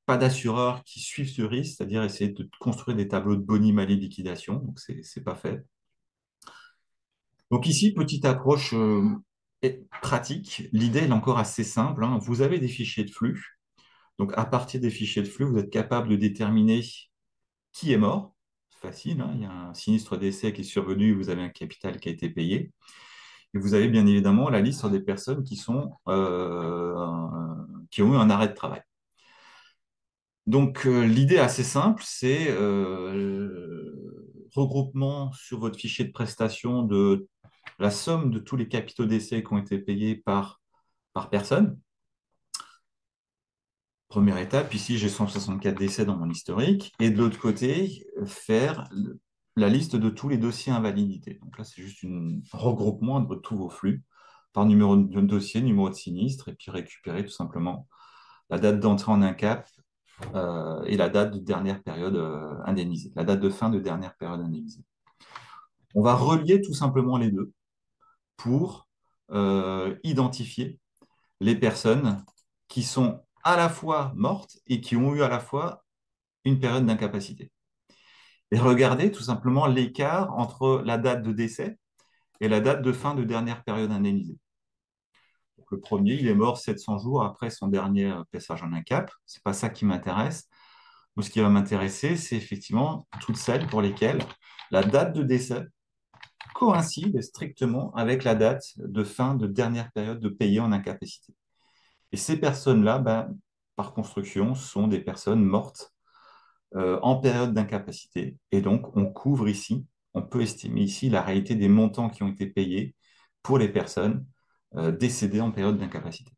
pas d'assureurs qui suivent ce risque, c'est-à-dire essayer de construire des tableaux de boni mal liquidation. Donc, ce n'est pas fait. Donc ici, petite approche pratique. L'idée est encore assez simple. Vous avez des fichiers de flux. Donc, à partir des fichiers de flux, vous êtes capable de déterminer qui est mort. C'est facile. Il y a un sinistre d'essai qui est survenu, vous avez un capital qui a été payé. Et vous avez bien évidemment la liste des personnes qui ont eu un arrêt de travail. Donc, l'idée est assez simple, c'est regroupement sur votre fichier de prestation de la somme de tous les capitaux d'essai qui ont été payés par personne. Première étape, ici j'ai 164 décès dans mon historique. Et de l'autre côté, faire la liste de tous les dossiers invalidité. Donc là, c'est juste un regroupement de tous vos flux par numéro de dossier, numéro de sinistre, et puis récupérer tout simplement la date d'entrée en incap et la date de dernière période indemnisée, la date de fin de dernière période indemnisée. On va relier tout simplement les deux pour identifier les personnes qui sont à la fois mortes et qui ont eu à la fois une période d'incapacité. Et regarder tout simplement l'écart entre la date de décès et la date de fin de dernière période indemnisée. Donc, le premier, il est mort 700 jours après son dernier passage en incap. Ce n'est pas ça qui m'intéresse. Moi, ce qui va m'intéresser, c'est effectivement toutes celles pour lesquelles la date de décès coïncide strictement avec la date de fin de dernière période de payer en incapacité. Et ces personnes-là, ben, par construction, sont des personnes mortes en période d'incapacité. Et donc, on couvre ici, on peut estimer ici la réalité des montants qui ont été payés pour les personnes décédées en période d'incapacité.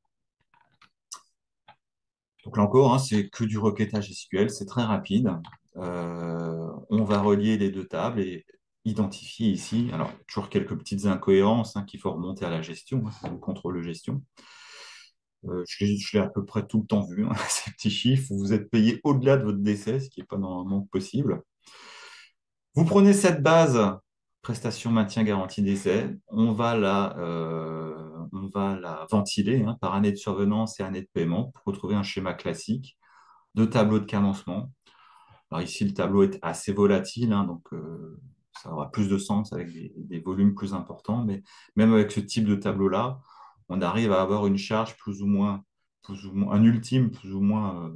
Donc là encore, hein, c'est que du requêtage SQL, c'est très rapide. On va relier les deux tables et identifier ici, alors toujours quelques petites incohérences hein, qu'il faut remonter à la gestion, hein, au contrôle de gestion. Je l'ai à peu près tout le temps vu, hein, ces petits chiffres. Vous êtes payé au-delà de votre décès, ce qui n'est pas normalement possible. Vous prenez cette base, prestation maintien garantie décès, on va la ventiler hein, par année de survenance et année de paiement pour retrouver un schéma classique de tableau de cadencement. Alors ici, le tableau est assez volatile, hein, donc ça aura plus de sens avec des volumes plus importants, mais même avec ce type de tableau-là, on arrive à avoir une charge plus ou moins un ultime plus ou moins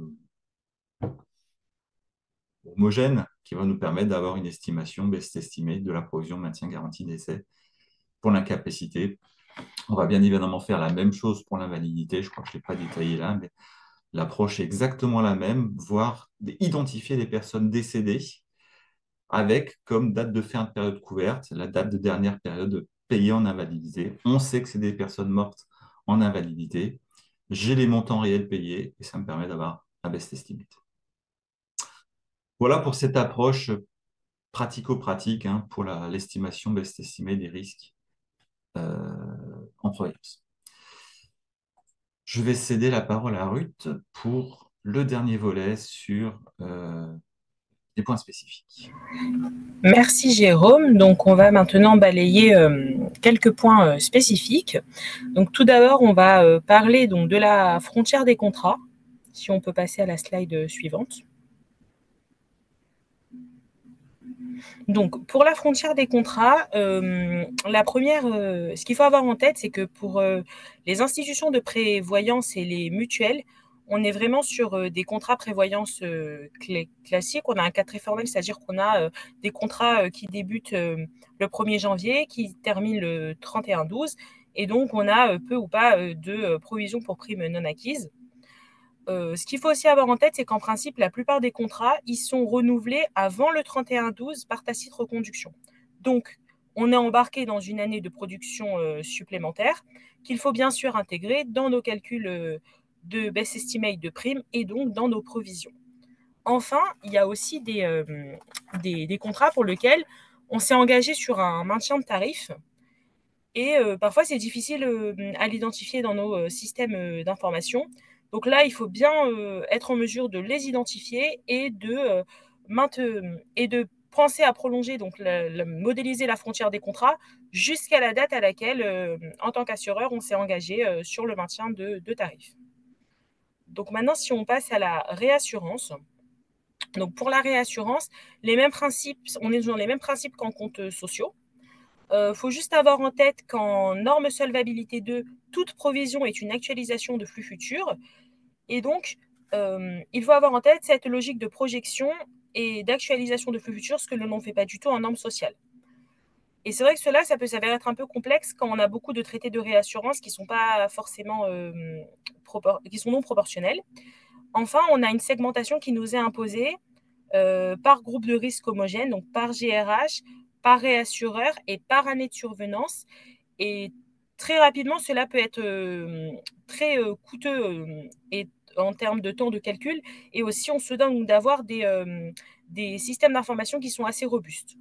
homogène qui va nous permettre d'avoir une estimation best estimée de la provision maintien garantie d'essai pour l'incapacité. On va bien évidemment faire la même chose pour l'invalidité, je crois que je ne l'ai pas détaillé là, mais l'approche est exactement la même, voire identifier les personnes décédées avec comme date de fin de période couverte la date de dernière période payée en invalidité. On sait que c'est des personnes mortes en invalidité. J'ai les montants réels payés et ça me permet d'avoir un best estimate. Voilà pour cette approche pratico-pratique hein, pour l'estimation best estimate des risques en prévoyance. Je vais céder la parole à Ruth pour le dernier volet sur des points spécifiques. Merci Jérôme. Donc on va maintenant balayer quelques points spécifiques. Donc tout d'abord, on va parler donc de la frontière des contrats. Si on peut passer à la slide suivante. Donc, pour la frontière des contrats, la première, ce qu'il faut avoir en tête, c'est que pour les institutions de prévoyance et les mutuelles, on est vraiment sur des contrats prévoyance classiques. On a un cas très formel, c'est-à-dire qu'on a des contrats qui débutent le 1er janvier, qui terminent le 31/12, et donc on a peu ou pas de provision pour primes non acquises. Ce qu'il faut aussi avoir en tête, c'est qu'en principe, la plupart des contrats, ils sont renouvelés avant le 31/12 par tacite reconduction. Donc, on est embarqué dans une année de production supplémentaire qu'il faut bien sûr intégrer dans nos calculs de best estimate de primes et donc dans nos provisions. Enfin, il y a aussi des contrats pour lesquels on s'est engagé sur un maintien de tarif et parfois c'est difficile à l'identifier dans nos systèmes d'information. Donc là, il faut bien être en mesure de les identifier et de penser à prolonger, donc modéliser la frontière des contrats jusqu'à la date à laquelle, en tant qu'assureur, on s'est engagé sur le maintien de tarifs. Donc maintenant, si on passe à la réassurance. Donc pour la réassurance, les mêmes principes, on est dans les mêmes principes qu'en comptes sociaux. Faut juste avoir en tête qu'en norme solvabilité 2, toute provision est une actualisation de flux futurs. Et donc, il faut avoir en tête cette logique de projection et d'actualisation de flux futurs, ce que l'on ne fait pas du tout en norme sociale. Et c'est vrai que cela, ça peut s'avérer être un peu complexe quand on a beaucoup de traités de réassurance qui sont pas forcément qui sont non proportionnels. Enfin, on a une segmentation qui nous est imposée par groupe de risque homogène, donc par GRH, par réassureur et par année de survenance. Et très rapidement, cela peut être très coûteux et en termes de temps de calcul. Et aussi, on se donne d'avoir des systèmes d'information qui sont assez robustes.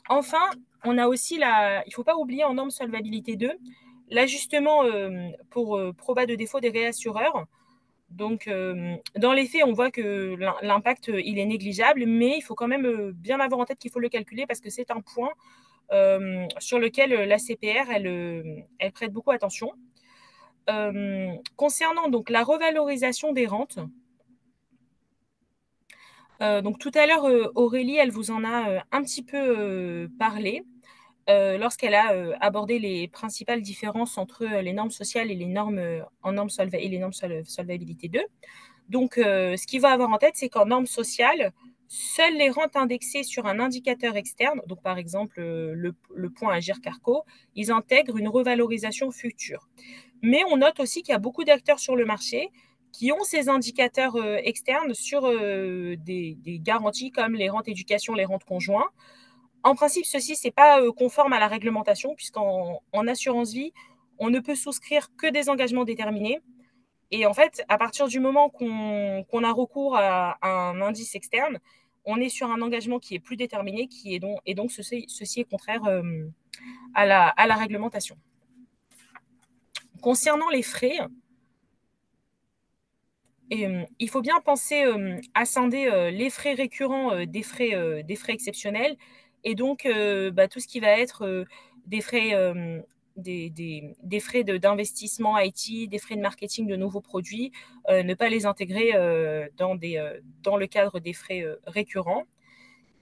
Enfin, on a aussi il ne faut pas oublier en norme solvabilité 2 l'ajustement pour proba de défaut des réassureurs. Donc, dans les faits, on voit que l'impact, il est négligeable, mais il faut quand même bien avoir en tête qu'il faut le calculer parce que c'est un point sur lequel la CPR, elle prête beaucoup attention. Concernant donc la revalorisation des rentes, donc tout à l'heure, Aurélie, elle vous en a un petit peu parlé lorsqu'elle a abordé les principales différences entre les normes sociales et les normes et les normes solvabilité 2. Donc, ce qu'il va avoir en tête, c'est qu'en normes sociales, seules les rentes indexées sur un indicateur externe, donc par exemple le point Agirc-Arrco, ils intègrent une revalorisation future. Mais on note aussi qu'il y a beaucoup d'acteurs sur le marché qui ont ces indicateurs externes sur des garanties comme les rentes éducation, les rentes conjoints. En principe, ceci, n'est pas conforme à la réglementation, puisqu'en assurance vie, on ne peut souscrire que des engagements déterminés. Et en fait, à partir du moment qu'on a recours à un indice externe, on est sur un engagement qui est plus déterminé, et donc ceci est contraire à la réglementation. Concernant les frais, il faut bien penser à scinder les frais récurrents des frais exceptionnels et donc tout ce qui va être des frais, des frais d'investissement IT, des frais de marketing de nouveaux produits, ne pas les intégrer dans le cadre des frais récurrents.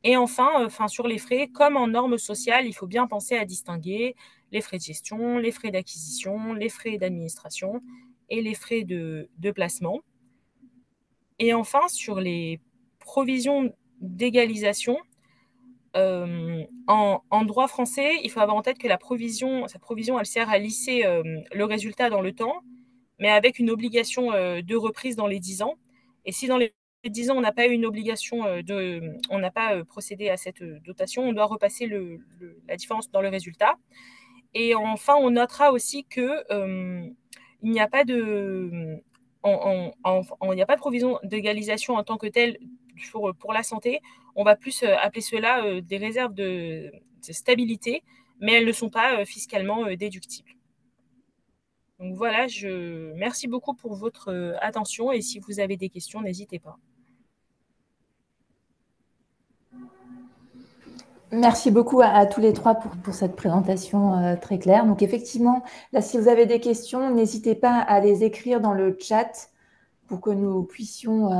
Et enfin, sur les frais, comme en normes sociales, il faut bien penser à distinguer les frais de gestion, les frais d'acquisition, les frais d'administration et les frais de placement. Et enfin, sur les provisions d'égalisation, en droit français, il faut avoir en tête que cette provision, elle sert à lisser le résultat dans le temps, mais avec une obligation de reprise dans les 10 ans. Et si dans les 10 ans, on n'a pas eu une obligation on n'a pas procédé à cette dotation, on doit repasser la différence dans le résultat. Et enfin, on notera aussi que il n'y a pas de il n'y a pas de provision d'égalisation en tant que telle pour la santé. On va plus appeler cela des réserves de stabilité, mais elles ne sont pas fiscalement déductibles. Donc voilà, merci beaucoup pour votre attention et si vous avez des questions, n'hésitez pas. Merci beaucoup à tous les trois pour cette présentation très claire. Donc effectivement, là, si vous avez des questions, n'hésitez pas à les écrire dans le chat pour que nous puissions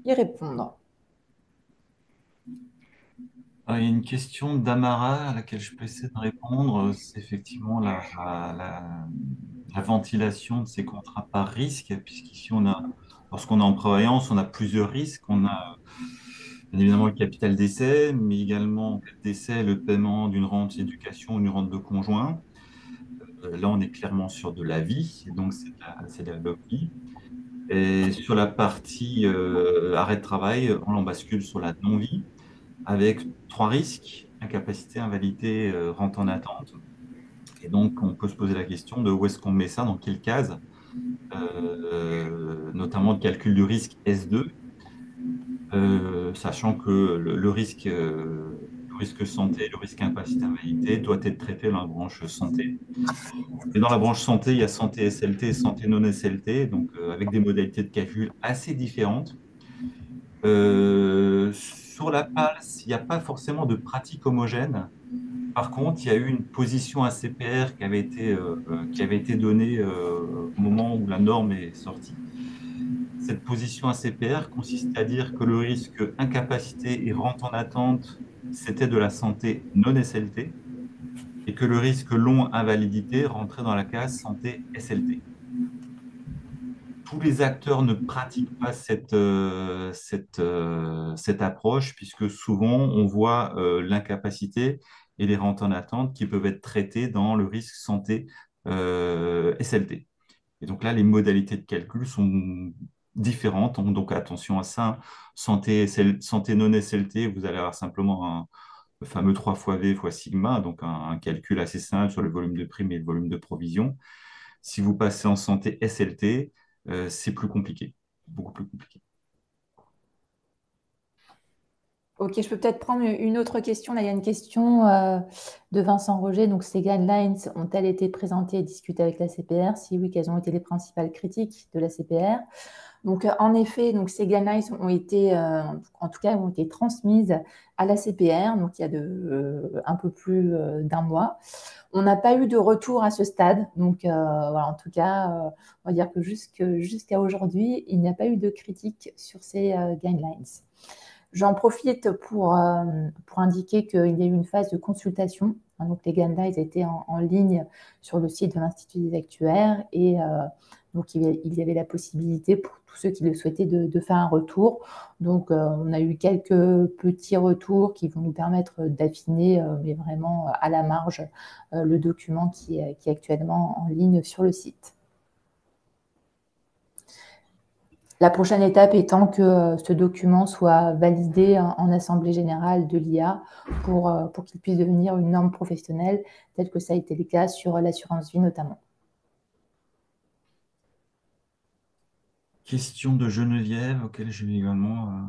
y répondre. Il y a une question d'Amara à laquelle je peux essayer de répondre. C'est effectivement la ventilation de ces contrats par risque, puisqu'ici, lorsqu'on est en prévoyance, on a plusieurs risques. On a bien évidemment le capital d'essai, mais également en cas de décès, le paiement d'une rente d'éducation ou d'une rente de conjoint. Là, on est clairement sur de la vie, et donc c'est de la LOPI. Et sur la partie arrêt de travail, on en bascule sur la non-vie, avec trois risques, incapacité, invalidité, rente en attente. Et donc, on peut se poser la question de où est-ce qu'on met ça, dans quelle case, notamment le calcul du risque S2, sachant que le risque santé, le risque incapacité, invalidité doit être traité dans la branche santé. Et dans la branche santé, il y a santé SLT et santé non SLT, donc avec des modalités de calcul assez différentes. Sur la PALS, il n'y a pas forcément de pratique homogène. Par contre, il y a eu une position ACPR qui avait été donnée au moment où la norme est sortie. Cette position ACPR consiste à dire que le risque incapacité et rente en attente, c'était de la santé non SLT, et que le risque long invalidité rentrait dans la case santé SLT. Tous les acteurs ne pratiquent pas cette approche, puisque souvent on voit l'incapacité et les rentes en attente qui peuvent être traitées dans le risque santé SLT. Et donc là, les modalités de calcul sont différentes. Donc attention à ça. Santé non SLT, vous allez avoir simplement le fameux 3 fois V fois sigma, donc un calcul assez simple sur le volume de prime et le volume de provision. Si vous passez en santé SLT, c'est plus compliqué, beaucoup plus compliqué. Ok, je peux peut-être prendre une autre question. Là, il y a une question de Vincent Roger. Donc, ces guidelines ont-elles été présentées et discutées avec la CPR? Si oui, quelles ont été les principales critiques de la CPR? Donc, en effet, donc, ces guidelines ont été, en tout cas, ont été transmises à la CPR, donc il y a un peu plus d'un mois. On n'a pas eu de retour à ce stade. Donc, voilà, en tout cas, on va dire que jusqu'à aujourd'hui, il n'y a pas eu de critique sur ces guidelines. J'en profite pour indiquer qu'il y a eu une phase de consultation. Donc, les guidelines étaient en ligne sur le site de l'Institut des actuaires et donc il y avait la possibilité pour tous ceux qui le souhaitaient de faire un retour. Donc, on a eu quelques petits retours qui vont nous permettre d'affiner, mais vraiment à la marge, le document qui est actuellement en ligne sur le site. La prochaine étape étant que ce document soit validé en assemblée générale de l'IA pour qu'il puisse devenir une norme professionnelle, tel que ça a été le cas sur l'assurance vie notamment. Question de Geneviève, auquel j'ai également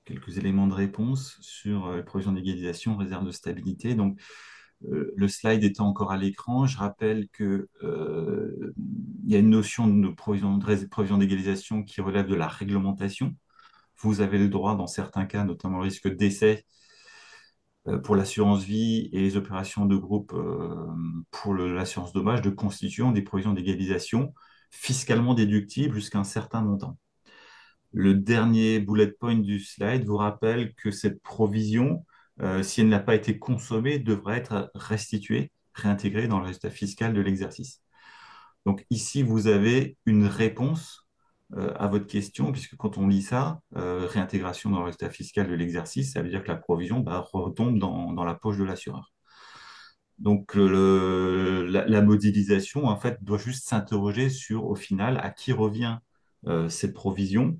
quelques éléments de réponse sur les provisions d'égalisation, réserve de stabilité. Donc, le slide étant encore à l'écran, je rappelle que il y a une notion de provision d'égalisation qui relève de la réglementation. Vous avez le droit, dans certains cas, notamment le risque de décès, pour l'assurance vie et les opérations de groupe pour l'assurance dommage, de constituer des provisions d'égalisation fiscalement déductibles jusqu'à un certain montant. Le dernier bullet point du slide vous rappelle que cette provision, si elle n'a pas été consommée, devrait être restituée, réintégrée dans le résultat fiscal de l'exercice. Donc ici, vous avez une réponse à votre question, puisque quand on lit ça, réintégration dans le résultat fiscal de l'exercice, ça veut dire que la provision retombe dans la poche de l'assureur. Donc la modélisation, en fait, doit juste s'interroger sur, au final, à qui revient cette provision.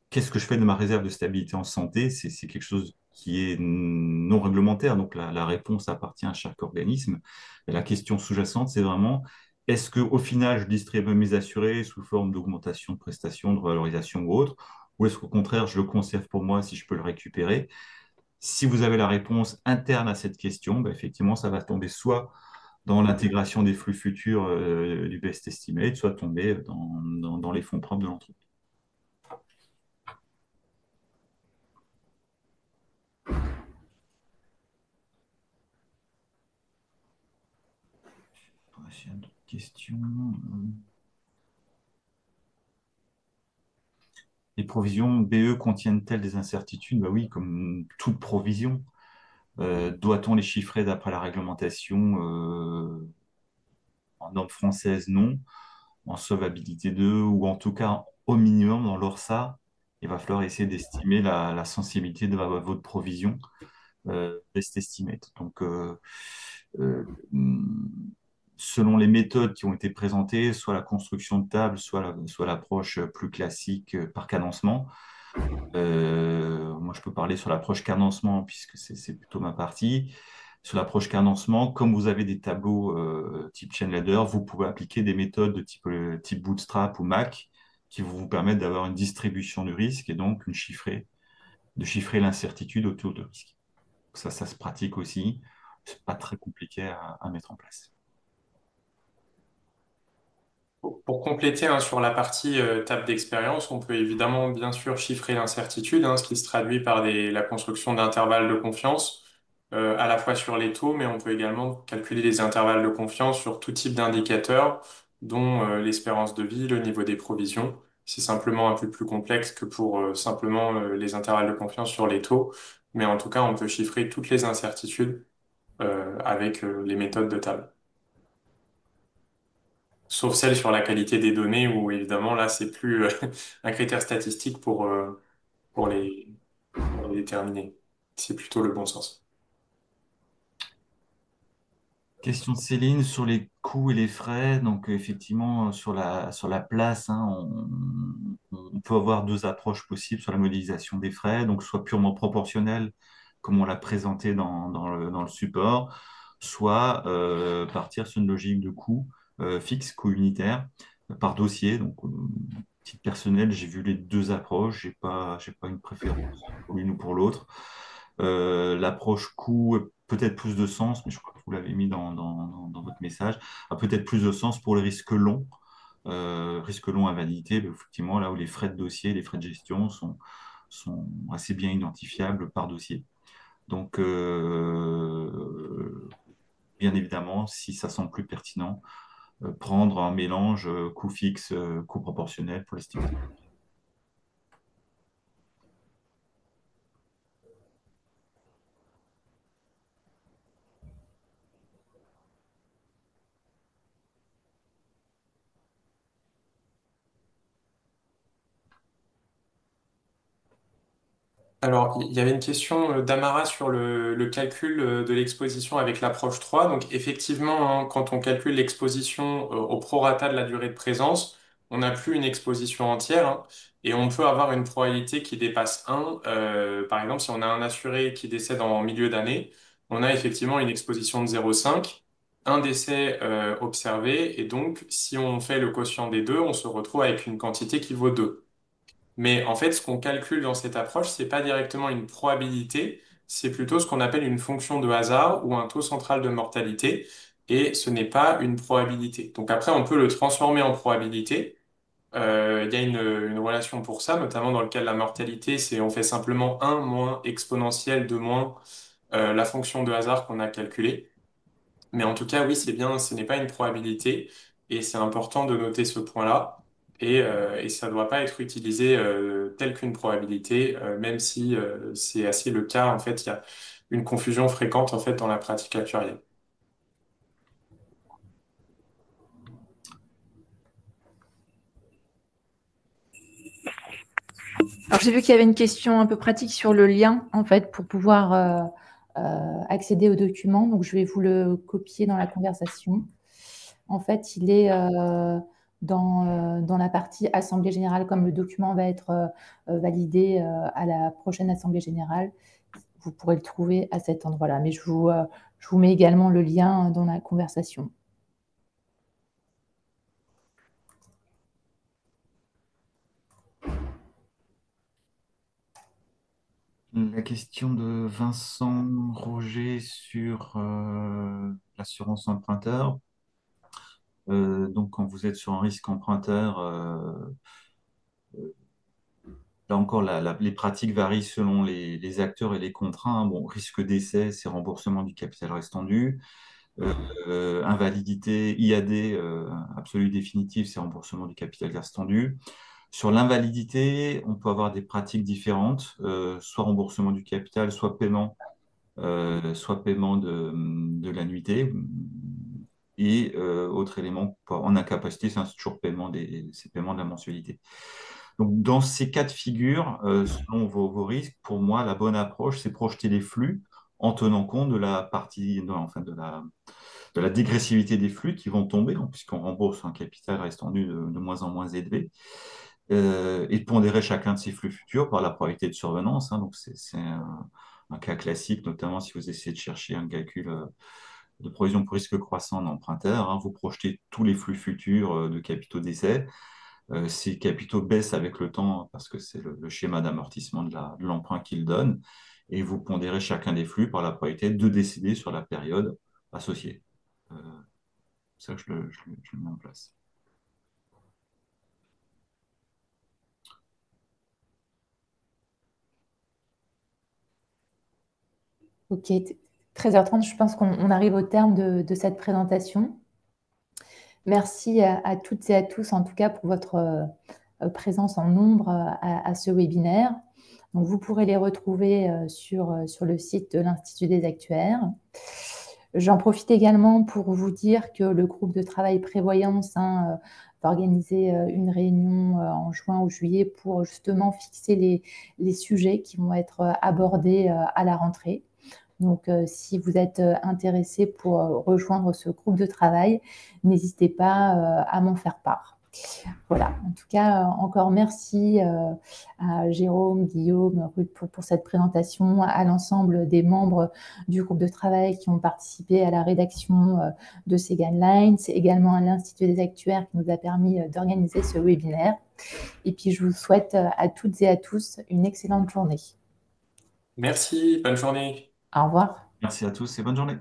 Qu'est-ce que je fais de ma réserve de stabilité en santé? C'est quelque chose qui est non réglementaire, donc la réponse appartient à chaque organisme. Et la question sous-jacente, c'est vraiment, est-ce qu'au final, je distribue mes assurés sous forme d'augmentation de prestations, de valorisation ou autre, ou est-ce qu'au contraire, je le conserve pour moi si je peux le récupérer? Si vous avez la réponse interne à cette question, ben, effectivement, ça va tomber soit dans l'intégration des flux futurs du best estimate, soit tomber dans les fonds propres de l'entreprise. S'il y a d'autres questions. Les provisions BE contiennent-elles des incertitudes? Bah oui, comme toute provision. Doit-on les chiffrer d'après la réglementation en norme française? Non. En solvabilité 2, ou en tout cas au minimum dans l'ORSA, il va falloir essayer d'estimer la sensibilité de votre provision best estimate. Donc, selon les méthodes qui ont été présentées, soit la construction de table, soit l'approche plus classique par cadencement. Moi, je peux parler sur l'approche cadencement puisque c'est plutôt ma partie. Sur l'approche cadencement, comme vous avez des tableaux type chain ladder, vous pouvez appliquer des méthodes de type Bootstrap ou Mac qui vont vous permettre d'avoir une distribution du risque et donc de chiffrer l'incertitude autour de risque. Ça se pratique aussi. C'est pas très compliqué à mettre en place. Pour compléter sur la partie table d'expérience, on peut évidemment bien sûr chiffrer l'incertitude, ce qui se traduit par la construction d'intervalles de confiance, à la fois sur les taux, mais on peut également calculer les intervalles de confiance sur tout type d'indicateurs, dont l'espérance de vie, le niveau des provisions. C'est simplement un peu plus complexe que pour simplement les intervalles de confiance sur les taux, mais en tout cas, on peut chiffrer toutes les incertitudes avec les méthodes de table. Sauf celle sur la qualité des données où évidemment là c'est plus un critère statistique pour les déterminer. C'est plutôt le bon sens. Question de Céline sur les coûts et les frais. Donc, effectivement, sur la place, on peut avoir deux approches possibles sur la modélisation des frais. Donc, soit purement proportionnel, comme on l'a présenté dans le support, soit partir sur une logique de coût fixe, coût unitaire, par dossier. Donc, titre personnel, j'ai vu les deux approches. J'ai pas une préférence pour l'une ou pour l'autre. L'approche coût a peut-être plus de sens, mais je crois que vous l'avez mis dans votre message, a peut-être plus de sens pour les risques longs, invalidité, mais effectivement, là où les frais de dossier, les frais de gestion sont assez bien identifiables par dossier. Donc, bien évidemment, si ça semble plus pertinent, prendre un mélange coût fixe, coût proportionnel pour l'estimation. Alors, il y avait une question d'Amara sur le calcul de l'exposition avec l'approche 3. Donc, effectivement, hein, quand on calcule l'exposition au prorata de la durée de présence, on n'a plus une exposition entière, hein, et on peut avoir une probabilité qui dépasse 1. Par exemple, si on a un assuré qui décède en milieu d'année, on a effectivement une exposition de 0,5, un décès observé, et donc, si on fait le quotient des deux, on se retrouve avec une quantité qui vaut 2. Mais en fait, ce qu'on calcule dans cette approche, c'est pas directement une probabilité, c'est plutôt ce qu'on appelle une fonction de hasard ou un taux central de mortalité, et ce n'est pas une probabilité. Donc après, on peut le transformer en probabilité. Il y a une relation pour ça, notamment dans le cas de la mortalité, c'est on fait simplement un moins exponentielle de moins la fonction de hasard qu'on a calculée. Mais en tout cas, oui, c'est bien, ce n'est pas une probabilité et c'est important de noter ce point-là. Et ça ne doit pas être utilisé tel qu'une probabilité, même si c'est assez le cas. En fait, il y a une confusion fréquente en fait dans la pratique actuarielle. Alors, j'ai vu qu'il y avait une question un peu pratique sur le lien, en fait, pour pouvoir accéder au document. Donc, je vais vous le copier dans la conversation. En fait, il est dans la partie Assemblée générale, comme le document va être validé à la prochaine Assemblée générale. Vous pourrez le trouver à cet endroit-là. Mais je vous mets également le lien dans la conversation. La question de Vincent Roger sur l'assurance emprunteur. Donc, quand vous êtes sur un risque emprunteur, là encore, les pratiques varient selon les acteurs et les contrats, hein. Bon, risque d'essai, c'est remboursement du capital restant dû. Invalidité, IAD, absolu définitif, c'est remboursement du capital restant dû. Sur l'invalidité, on peut avoir des pratiques différentes, soit remboursement du capital, soit paiement de l'annuité. Et autre élément, en incapacité, c'est toujours c'est paiement de la mensualité. Donc, dans ces cas de figure, selon vos risques, pour moi, la bonne approche, c'est projeter les flux en tenant compte de la partie, enfin, de la dégressivité des flux qui vont tomber, hein, puisqu'on rembourse un capital restant dû de moins en moins élevé, et de pondérer chacun de ces flux futurs par la probabilité de survenance, hein. Donc, c'est un cas classique, notamment si vous essayez de chercher un calcul de provision pour risque croissant en emprunteur, hein. Vous projetez tous les flux futurs de capitaux d'essai. Ces capitaux baissent avec le temps parce que c'est le schéma d'amortissement de l'emprunt qu'il donne. Et vous pondérez chacun des flux par la probabilité de décéder sur la période associée. C'est ça que je le mets en place. Ok, 13h30, je pense qu'on arrive au terme de cette présentation. Merci à toutes et à tous, en tout cas, pour votre présence en nombre à ce webinaire. Donc, vous pourrez les retrouver sur le site de l'Institut des actuaires. J'en profite également pour vous dire que le groupe de travail prévoyance va organiser une réunion en juin ou juillet pour justement fixer les sujets qui vont être abordés à la rentrée. Donc, si vous êtes intéressé pour rejoindre ce groupe de travail, n'hésitez pas à m'en faire part. Voilà, en tout cas, encore merci à Jérôme, Guillaume, Ruth pour cette présentation, à l'ensemble des membres du groupe de travail qui ont participé à la rédaction de ces guidelines, également à l'Institut des actuaires qui nous a permis d'organiser ce webinaire. Et puis, je vous souhaite à toutes et à tous une excellente journée. Merci, bonne journée. Au revoir. Merci à tous et bonne journée.